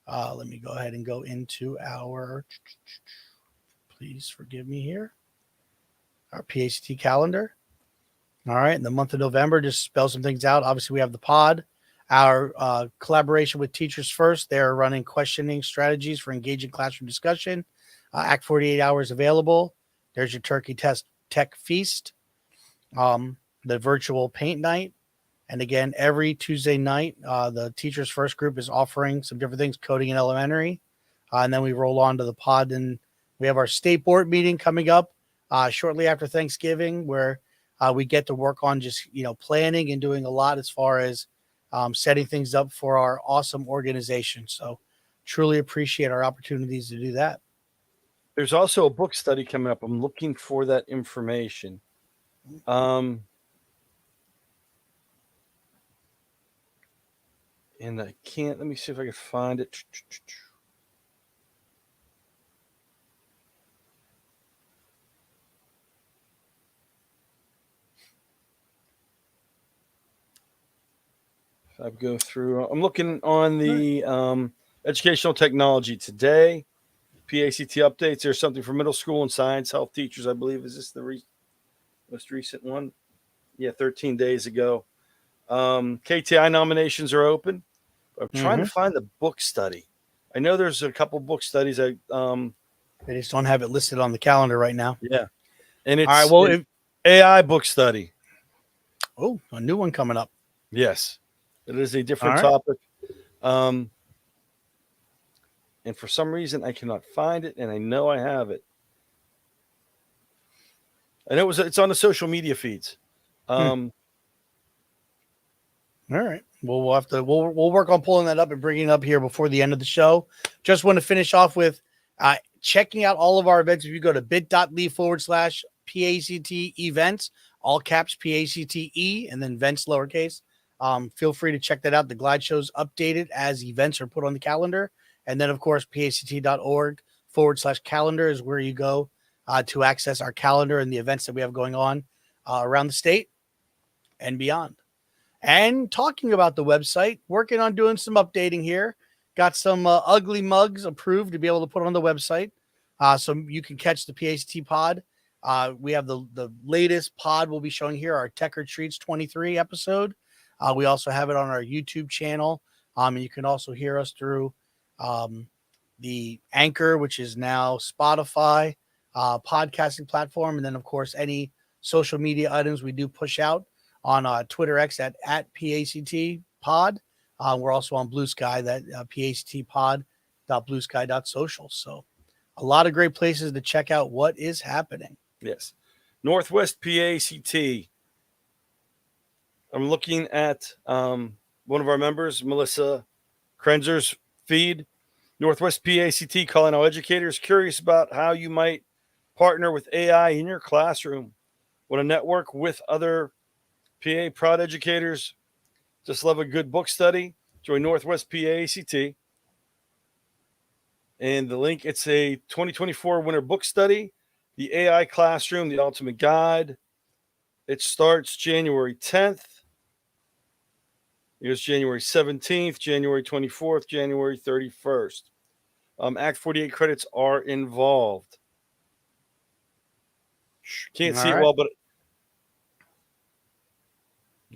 let me go ahead and go into our, please forgive me here, our PACT calendar. All right. In the month of November, just spell some things out. Obviously, we have the pod, our collaboration with Teachers First. They're running questioning strategies for engaging classroom discussion. Act 48 hours available. There's your Turkey Tech Feast, the virtual paint night. And again, every Tuesday night, the Teachers First group is offering some different things, coding in elementary. And then we roll on to the pod, and we have our state board meeting coming up shortly after Thanksgiving, where we get to work on just, planning and doing a lot as far as setting things up for our awesome organization. So truly appreciate our opportunities to do that. There's also a book study coming up. I'm looking for that information. And I can't, let me see if I can find it. If I go through, I'm looking on the educational technology today, PACT updates. There's something for middle school and science health teachers, I believe. Is this the most recent one? Yeah, 13 days ago. KTI nominations are open. I'm trying to find the book study. I know there's a couple book studies. They just don't have it listed on the calendar right now. Yeah. And it's all right, AI book study. Oh, a new one coming up. Yes. It is a different topic. And for some reason, I cannot find it, and I know I have it. I know it's on the social media feeds. All right. Well, we'll have to we'll work on pulling that up and bringing it up here before the end of the show. Just want to finish off with checking out all of our events. If you go to bit.ly/PACT events, all caps PACTE, and then events lowercase. Feel free to check that out. The glide show's updated as events are put on the calendar. And then, of course, PACT.org/calendar is where you go to access our calendar and the events that we have going on around the state and beyond. And talking about the website, working on doing some updating here. Got some ugly mugs approved to be able to put on the website. So you can catch the PACT pod. We have the latest pod we'll be showing here, our Tech Retreats 23 episode. We also have it on our YouTube channel. And you can also hear us through the Anchor, which is now Spotify, podcasting platform. And then, of course, any social media items we do push out on Twitter X at PACT pod. We're also on Blue Sky, that PACTpod.bluesky.social. So a lot of great places to check out what is happening. Yes. Northwest PACT. I'm looking at one of our members, Melissa Krenzer's feed. Northwest PACT calling all educators curious about how you might partner with AI in your classroom. Want to network with other PA prod educators? Just love a good book study? Join Northwest PACT. And the link, it's a 2024 winter book study, The AI Classroom, The Ultimate Guide. It starts January 10th. It goes January 17th, January 24th, January 31st. Act 48 credits are involved. Can't see it well,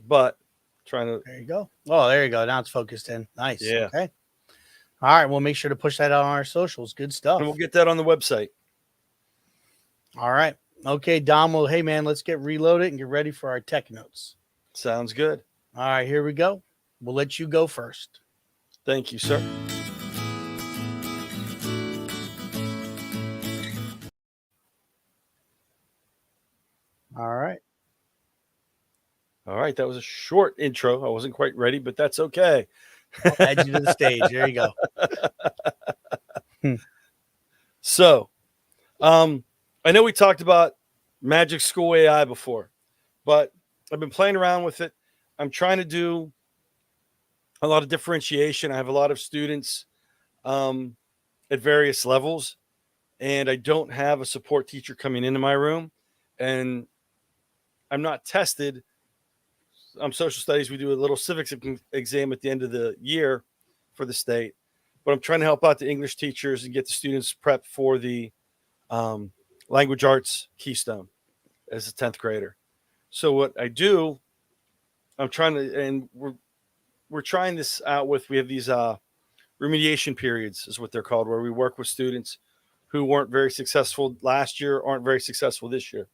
but trying to. There you go. Oh, there you go. Now it's focused in. Nice. Yeah. Okay. All right. We'll make sure to push that out on our socials. Good stuff. And we'll get that on the website. All right. Okay, Dom. Well, hey, man, let's get reloaded and get ready for our tech notes. Sounds good. All right. Here we go. We'll let you go first. Thank you, sir. All right. All right. That was a short intro. I wasn't quite ready, but that's okay. I'll add you to the stage. There you go. So, I know we talked about Magic School AI before, but I've been playing around with it. I'm trying to do a lot of differentiation. I have a lot of students at various levels, and I don't have a support teacher coming into my room, and I'm not tested. Social studies, we do a little civics exam at the end of the year for the state, but I'm trying to help out the English teachers and get the students prepped for the language arts keystone as a 10th grader. So what I do, I'm trying to, and we're trying this out with, we have these remediation periods is what they're called, where we work with students who weren't very successful last year, aren't very successful this year.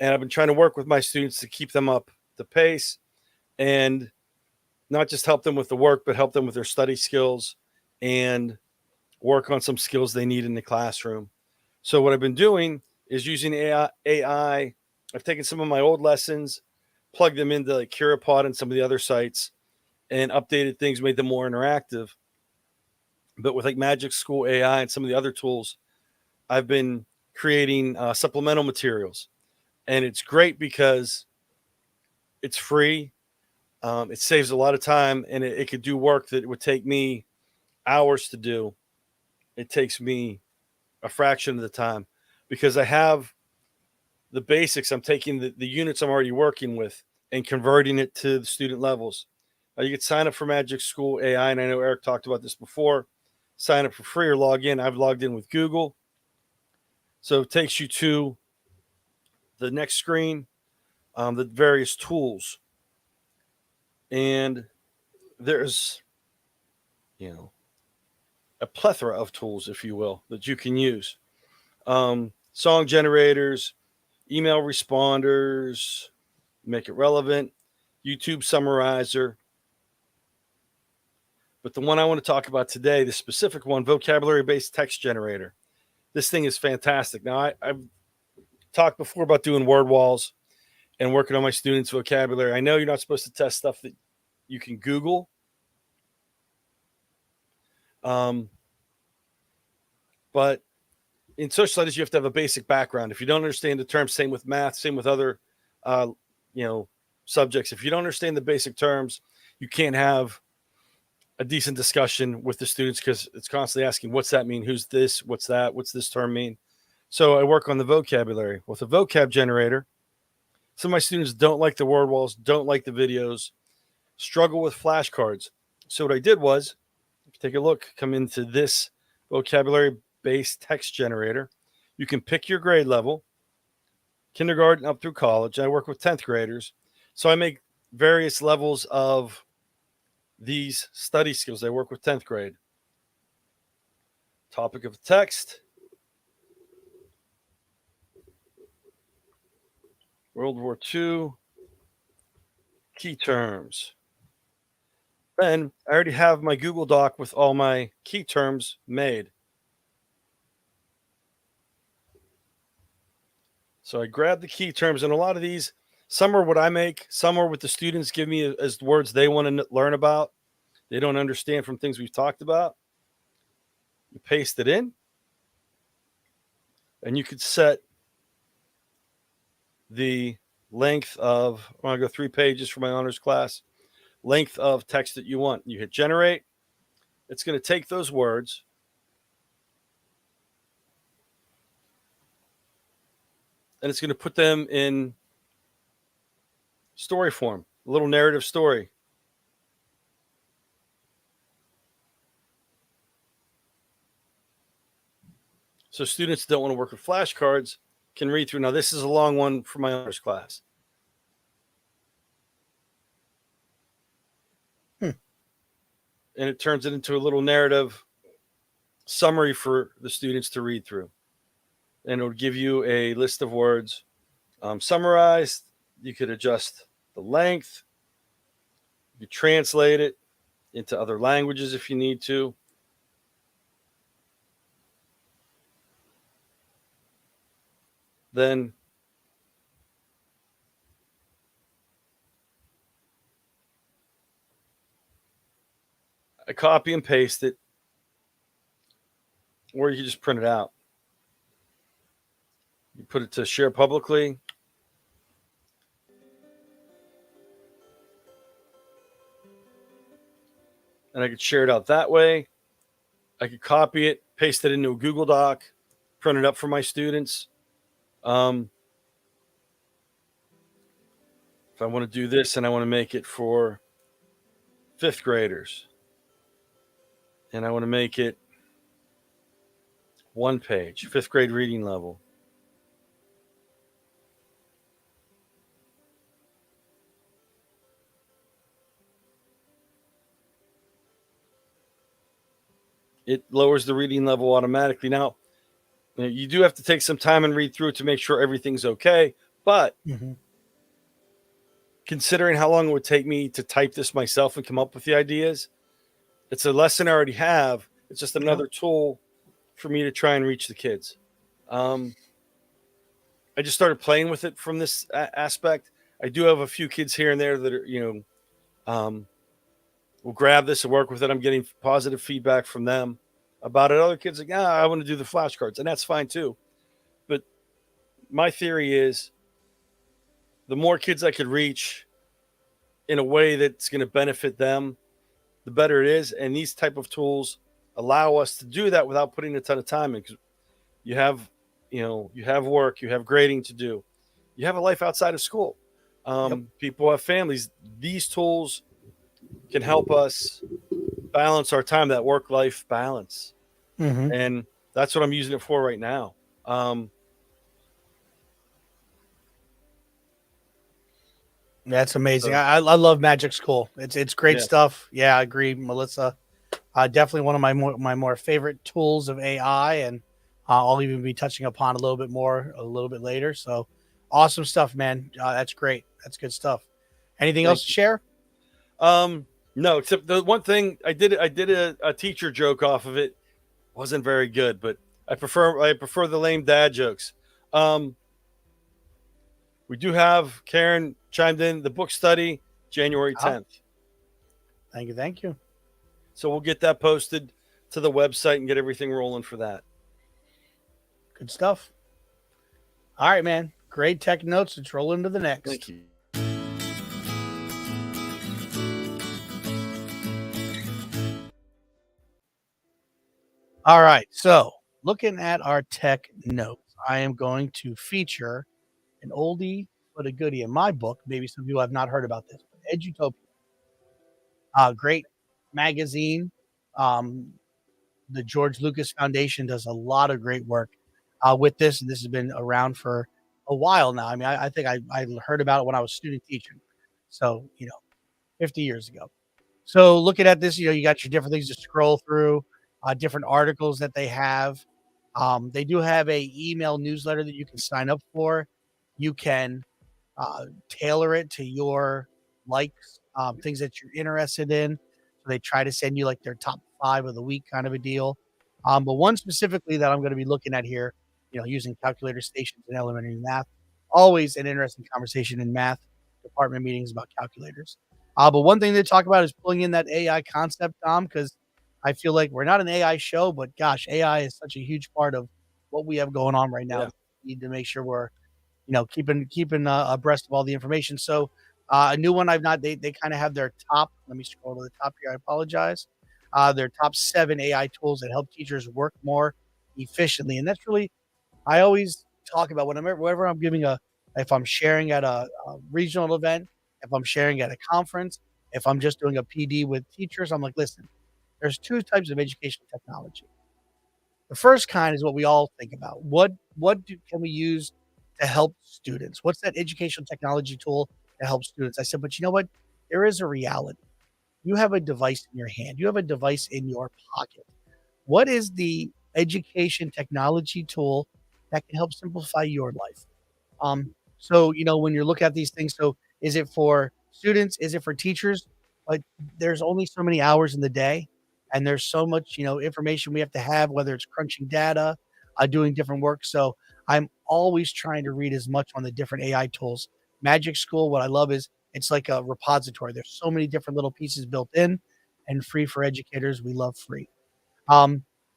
And I've been trying to work with my students to keep them up the pace and not just help them with the work, but help them with their study skills and work on some skills they need in the classroom. So what I've been doing is using AI. I've taken some of my old lessons, plugged them into like CuraPod and some of the other sites, and updated things, made them more interactive. But with like Magic School AI and some of the other tools, I've been creating supplemental materials. And it's great because it's free. It saves a lot of time, and it could do work that would take me hours to do. It takes me a fraction of the time because I have the basics. I'm taking the units I'm already working with and converting it to the student levels. Now you can sign up for Magic School AI, and I know Eric talked about this before. Sign up for free or log in. I've logged in with Google. So it takes you to the next screen, the various tools. And there's, a plethora of tools, if you will, that you can use. Song generators, email responders, make it relevant, YouTube summarizer. But the one I want to talk about today, the specific one, vocabulary-based text generator. This thing is fantastic. Now, I've talked before about doing word walls and working on my students' vocabulary. I know you're not supposed to test stuff that you can Google. But in social studies, you have to have a basic background. If you don't understand the terms, same with math, same with other, subjects. If you don't understand the basic terms, you can't have a decent discussion with the students because it's constantly asking, what's that mean? Who's this? What's that? What's this term mean? So I work on the vocabulary with a vocab generator. Some of my students don't like the word walls, don't like the videos, struggle with flashcards. So what I did was, take a look, come into this vocabulary-based text generator. You can pick your grade level, kindergarten up through college. I work with 10th graders. So I make various levels of these study skills. I work with 10th grade. Topic of the text. World War II. Key terms. Then I already have my Google Doc with all my key terms made. So I grab the key terms, and a lot of these, some are what I make, some are what the students give me as words they want to learn about. They don't understand from things we've talked about. You paste it in, and you could set the length of, I want to go 3 pages for my honors class, length of text that you want. You hit generate. It's going to take those words, and it's going to put them in story form, a little narrative story. So students that don't want to work with flashcards can read through. Now, this is a long one for my honors class. And it turns it into a little narrative summary for the students to read through. And it'll give you a list of words summarized. You could adjust the length. You translate it into other languages if you need to. Then I copy and paste it, or you can just print it out. You put it to share publicly. And I could share it out that way. I could copy it, paste it into a Google Doc, print it up for my students. If I want to do this and I want to make it for 5th graders, and I want to make it 1 page, 5th grade reading level. It lowers the reading level automatically. Now, you do have to take some time and read through it to make sure everything's okay. But considering how long it would take me to type this myself and come up with the ideas, it's a lesson I already have. It's just another tool for me to try and reach the kids. I just started playing with it from this aspect. I do have a few kids here and there that are, will grab this and work with it. I'm getting positive feedback from them about it. Other kids are like, I want to do the flashcards, and that's fine too. But my theory is the more kids I could reach in a way that's going to benefit them, the better it is. And these type of tools allow us to do that without putting a ton of time in, because you have work, you have grading to do, you have a life outside of school. People have families. These tools can help us balance our time, that work-life balance. And that's what I'm using it for right now. That's amazing. I love Magic School. It's great stuff. Yeah, I agree, Melissa. Definitely one of my more favorite tools of AI, and I'll even be touching upon a little bit more a little bit later. So awesome stuff, man. That's great. That's good stuff. Anything else to share? No, except the one thing I did a teacher joke off of it. Wasn't very good, but I prefer the lame dad jokes. We do have Karen chimed in the book study January 10th. Thank you. So we'll get that posted to the website and get everything rolling for that. Good stuff. All right, man. Great tech notes. Let's roll into the next. Thank you. All right. So looking at our tech notes, I am going to feature an oldie but a goodie in my book. Maybe some people have not heard about this. STEMtober. Great magazine. The George Lucas Foundation does a lot of great work with this. And this has been around for a while now. I mean, I think I heard about it when I was student teaching. So, 50 years ago. So looking at this, you got your different things to scroll through, different articles that they have. They do have a email newsletter that you can sign up for. You can tailor it to your likes, things that you're interested in. So they try to send you like their top 5 of the week kind of a deal. But one specifically that I'm going to be looking at here, using calculator stations in elementary math, always an interesting conversation in math department meetings about calculators. But one thing they talk about is pulling in that AI concept, Dom, because I feel like we're not an AI show, but gosh, AI is such a huge part of what we have going on right now. Yeah. We need to make sure we're, keeping abreast of all the information. So a new one I've not, they kind of have their top, let me scroll to the top here. I apologize. Their top 7 AI tools that help teachers work more efficiently. And that's really, I always talk about whenever I'm if I'm sharing at a regional event, if I'm sharing at a conference, if I'm just doing a PD with teachers, I'm like, listen, there's 2 types of educational technology. The first kind is what we all think about. Can we use to help students? What's that educational technology tool to help students? I said, but you know what? There is a reality. You have a device in your hand. You have a device in your pocket. What is the education technology tool that can help simplify your life? So, when you look at these things, so is it for students? Is it for teachers? But there's only so many hours in the day, and there's so much, information we have to have, whether it's crunching data, doing different work. So I'm always trying to read as much on the different AI tools. Magic School, what I love is it's like a repository. There's so many different little pieces built in and free for educators. We love free.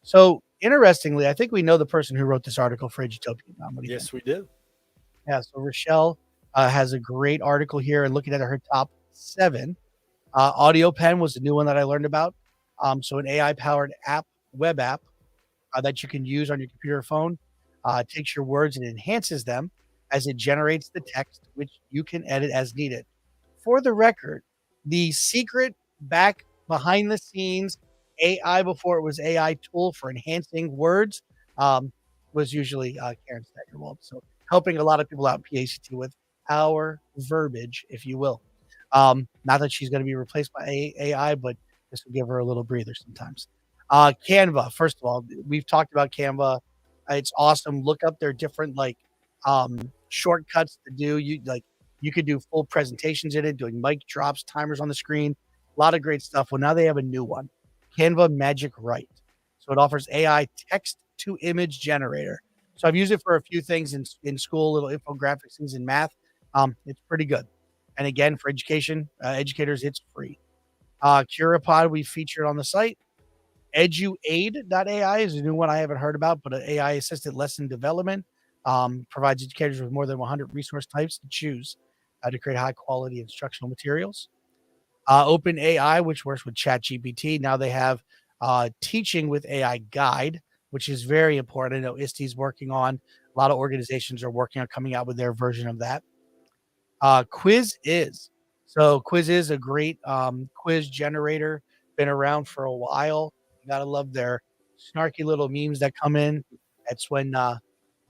So interestingly, I think we know the person who wrote this article for Edutopia. Dom, what do you think? Yes, we do. Yeah, so Rochelle has a great article here, and looking at her top 7. Audio Pen was the new one that I learned about. So an AI-powered web app that you can use on your computer or phone, takes your words and enhances them as it generates the text, which you can edit as needed. For the record, the secret back behind the scenes AI before it was AI tool for enhancing words was usually Karen Steigerwald. So helping a lot of people out in PACT with our verbiage, if you will. Not that she's going to be replaced by AI, but this will give her a little breather sometimes. Canva, first of all, we've talked about Canva. It's awesome. Look up their different shortcuts to do. You could do full presentations in it, doing mic drops, timers on the screen, a lot of great stuff. Well, now they have a new one, Canva Magic Write. So it offers AI text to image generator. So I've used it for a few things in school, little infographics, things in math. It's pretty good. And again, for educators, it's free. Curipod we featured on the site. EduAid.ai is a new one I haven't heard about, but an AI assisted lesson development provides educators with more than 100 resource types to choose to create high quality instructional materials. OpenAI, which works with ChatGPT. Now they have teaching with AI guide, which is very important. I know ISTE's working on, a lot of organizations are working on coming out with their version of that. Quiz So Quiz is a great quiz generator, been around for a while. You gotta love their snarky little memes that come in. That's when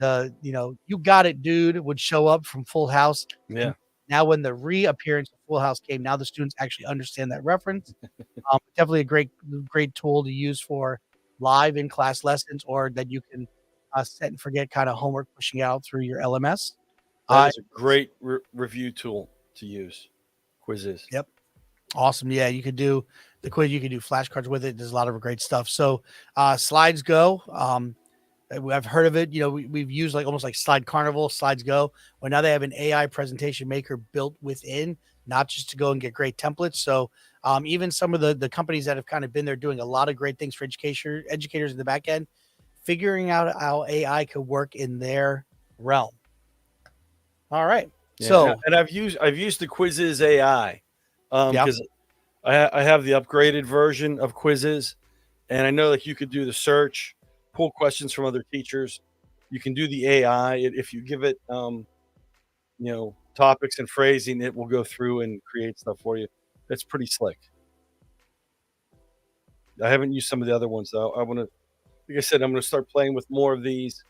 you got it, dude, would show up from Full House. Yeah. Now, when the reappearance of Full House came, now the students actually understand that reference. Definitely a great tool to use for live in class lessons, or that you can set and forget kind of homework pushing out through your LMS. That is a great review tool to use. Quizzes. Yep. Awesome. Yeah, you could do the quiz. You could do flashcards with it. There's a lot of great stuff. So Slides Go. I've heard of it. We've used almost like Slide Carnival, Slides Go. Well, now they have an AI presentation maker built within, not just to go and get great templates. So even some of the companies that have kind of been there doing a lot of great things for educators in the back end, figuring out how AI could work in their realm. All right. Yeah, So, and I've used the Quizzes AI because I have the upgraded version of Quizzes, and I know you could do the search, pull questions from other teachers. You can do the AI if you give it topics and phrasing, it will go through and create stuff for you. That's pretty slick. I haven't used some of the other ones though. Like I said, I'm going to start playing with more of these.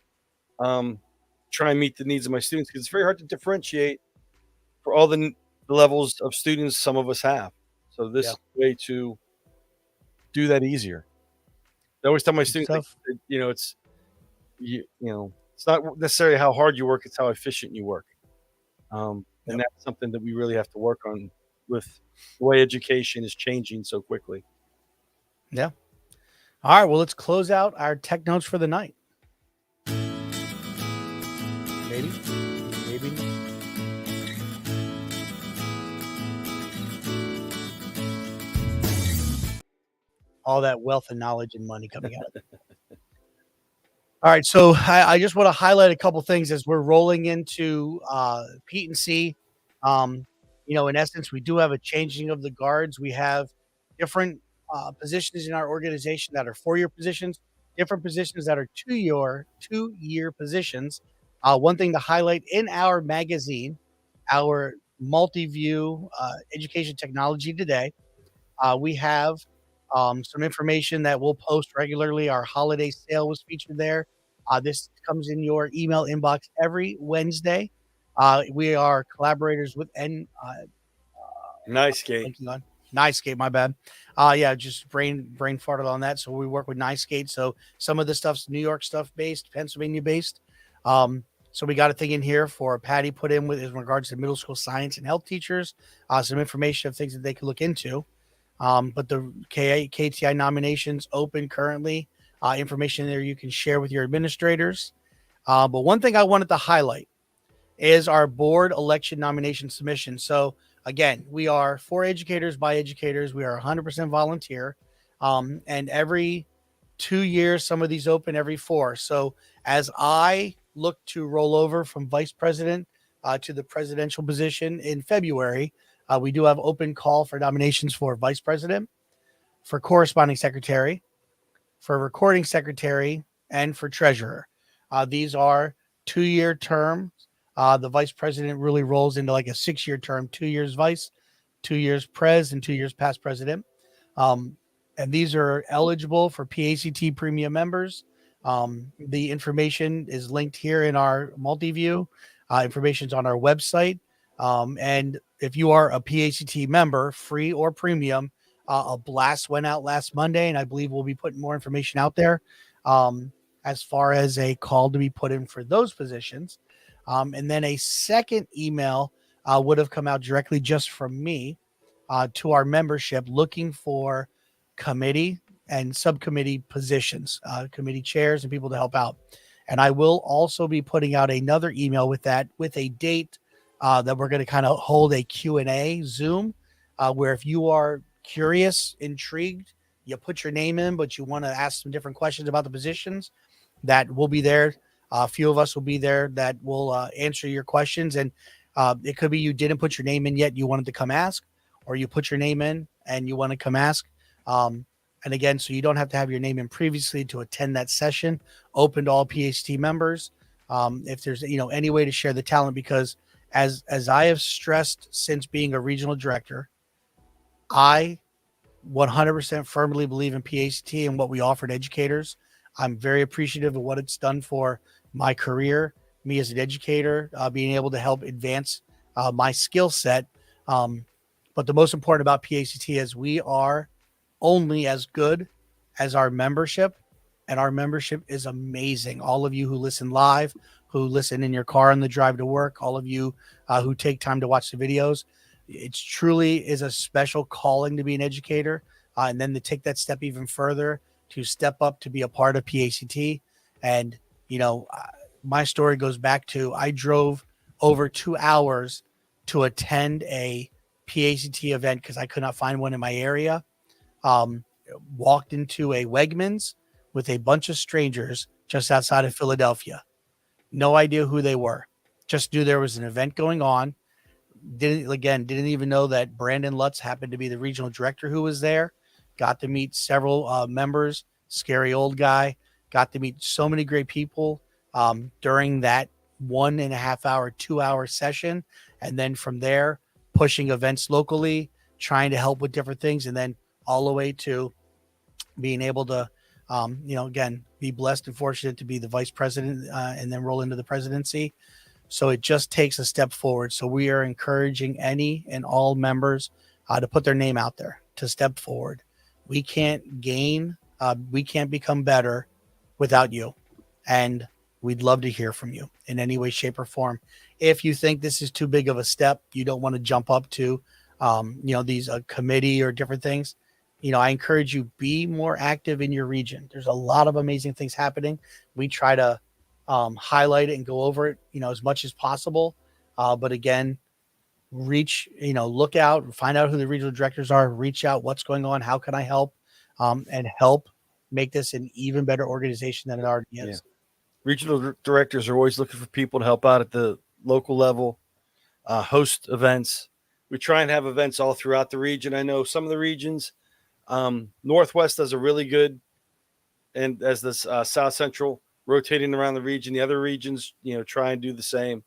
Try and meet the needs of my students, because it's very hard to differentiate for all the levels of students some of us have. So this is a way to do that easier. I always tell my students, it's not necessarily how hard you work, it's how efficient you work. And that's something that we really have to work on with the way education is changing so quickly. Yeah. All right. Well, let's close out our tech notes for the night. Maybe. All that wealth and knowledge and money coming out of it. All right. So I just want to highlight a couple things as we're rolling into Pete and C. In essence, we do have a changing of the guards. We have different positions in our organization that are 4-year positions, different positions that are 2-year positions. One thing to highlight in our magazine, our multi-view education technology today, we have some information that we'll post regularly. Our holiday sale was featured there. This comes in your email inbox every Wednesday. We are collaborators with Nice skate. blanking on NiceGate, my bad. Yeah, just brain farted on that. So we work with NiceGate. So some of the stuff's New York stuff based, Pennsylvania based. So we got a thing in here for Patty put in with in regards to middle school science and health teachers, some information of things that they could look into. But the KTI nominations open currently. Information there you can share with your administrators. But one thing I wanted to highlight is our board election nomination submission. So again, we are for educators by educators. We are 100% volunteer. And every 2 years, some of these open every 4. So as I look to roll over from vice president to the presidential position in February, we do have open call for nominations for vice president, for corresponding secretary, for recording secretary, and for treasurer. These are 2-year terms. The vice president really rolls into like a 6-year term, 2 years vice, 2 years pres, and 2 years past president. And these are eligible for PACT premium members. The information is linked here in our multi-view. Information is on our website. And if you are a PACT member, free or premium, a blast went out last Monday, and I believe we'll be putting more information out there as far as a call to be put in for those positions. And then a second email would have come out directly just from me to our membership looking for committee and subcommittee positions, committee chairs and people to help out. And I will also be putting out another email with that, with a date that we're going to kind of hold a Q&A Zoom where if you are curious, intrigued, you put your name in, but you want to ask some different questions about the positions, that will be there. A few of us will be there that will answer your questions. And it could be you didn't put your name in yet, you wanted to come ask, or you put your name in and you want to come ask. And again, so you don't have to have your name in previously to attend that session. Open to all PACT members. If there's any way to share the talent, because as I have stressed since being a regional director, I 100% firmly believe in PACT and what we offer to educators. I'm very appreciative of what it's done for my career, me as an educator, being able to help advance my skill set. But the most important about PACT is we are only as good as our membership, and our membership is amazing. All of you who listen live, who listen in your car on the drive to work, all of you who take time to watch the videos, it truly is a special calling to be an educator, and then to take that step even further, to step up to be a part of PACT. And my story goes back to I drove over 2 hours to attend a PACT event because I could not find one in my area. Walked into a Wegmans with a bunch of strangers just outside of Philadelphia. No idea who they were. Just knew there was an event going on. Didn't even know that Brandon Lutz happened to be the regional director who was there. Got to meet several members. Scary old guy. Got to meet so many great people during that 1.5 hour, 2 hour session. And then from there, pushing events locally, trying to help with different things. And then all the way to being able to, again, be blessed and fortunate to be the vice president and then roll into the presidency. So it just takes a step forward. So we are encouraging any and all members to put their name out there, to step forward. We can't gain, we can't become better without you. And we'd love to hear from you in any way, shape, or form. If you think this is too big of a step, you don't want to jump up to, these committee or different things, I encourage you, be more active in your region. There's a lot of amazing things happening. We try to highlight it and go over it, as much as possible. But again, look out, find out who the regional directors are, reach out, what's going on, how can I help, and help make this an even better organization than it already is. Yeah. Regional directors are always looking for people to help out at the local level, host events. We try and have events all throughout the region. I know some of the regions, Northwest does a really good, and as this South Central rotating around the region, the other regions, try and do the same.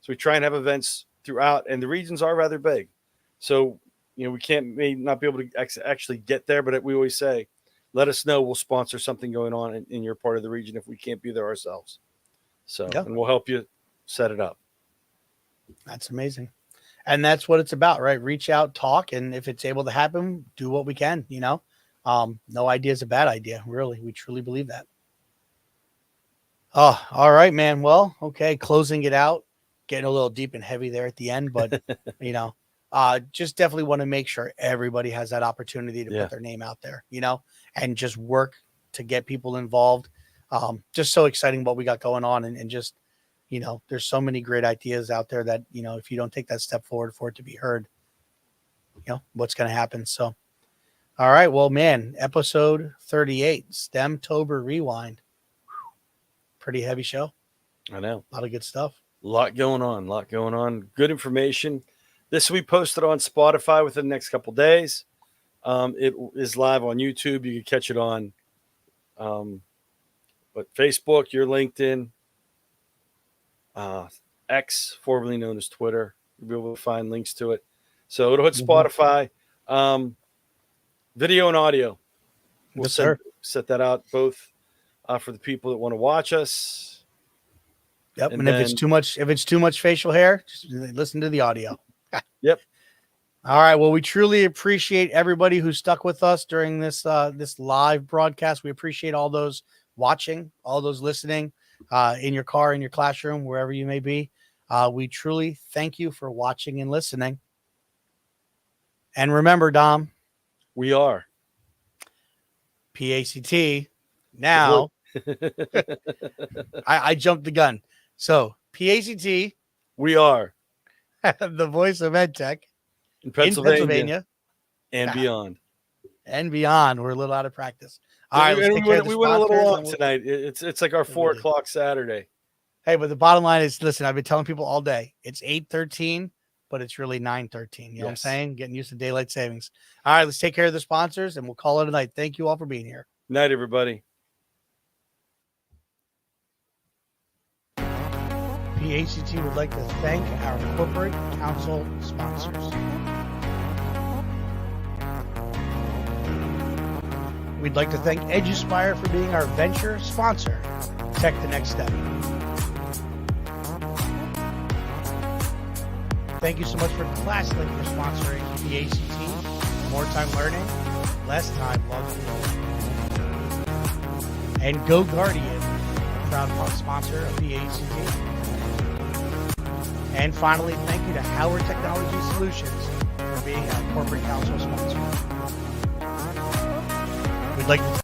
So we try and have events throughout, and the regions are rather big. So, we may not be able to actually get there, but we always say, let us know. We'll sponsor something going on in your part of the region if we can't be there ourselves. So, and we'll help you set it up. That's amazing. And that's what it's about, right? Reach out, talk, and if it's able to happen, do what we can, No idea is a bad idea. Really. We truly believe that. Oh, all right, man. Well, okay. Closing it out, getting a little deep and heavy there at the end, but just definitely want to make sure everybody has that opportunity to put their name out there, and just work to get people involved. Just so exciting what we got going on, and just, there's so many great ideas out there that, if you don't take that step forward for it to be heard, what's going to happen. So, all right, well, man, episode 38, STEMtober Rewind. Pretty heavy show. I know. A lot of good stuff. A lot going on. Good information. This will be posted on Spotify within the next couple days. It is live on YouTube. You can catch it on Facebook, your LinkedIn, X, formerly known as Twitter. You'll be able to find links to it. So it'll hit Spotify, video and audio. We'll set that out both for the people that want to watch us. Yep. And if it's too much facial hair, just listen to the audio. Yep. All right. Well, we truly appreciate everybody who stuck with us during this live broadcast. We appreciate all those watching, all those listening, in your car, in your classroom, wherever you may be. We truly thank you for watching and listening. And remember, Dom, we are PACT. Now, I jumped the gun. So PACT, we are the voice of EdTech in Pennsylvania and beyond. And beyond. We're a little out of practice. All right, we went a little long tonight. It's like our 4 o'clock Saturday. Hey, but the bottom line is, listen, I've been telling people all day, it's 8:13, but it's really 9:13. You know what I'm saying? Getting used to daylight savings. All right, let's take care of the sponsors, and we'll call it a night. Thank you all for being here. Night, everybody. PACT would like to thank our corporate council sponsors. We'd like to thank EduSpire for being our venture sponsor. Tech the next step. Thank you so much for ClassLink for sponsoring PACT. More time learning, less time logging in. And Go Guardian, proud sponsor of PACT. And finally, thank you to Howard Technology Solutions for being our corporate council sponsor. We'd like to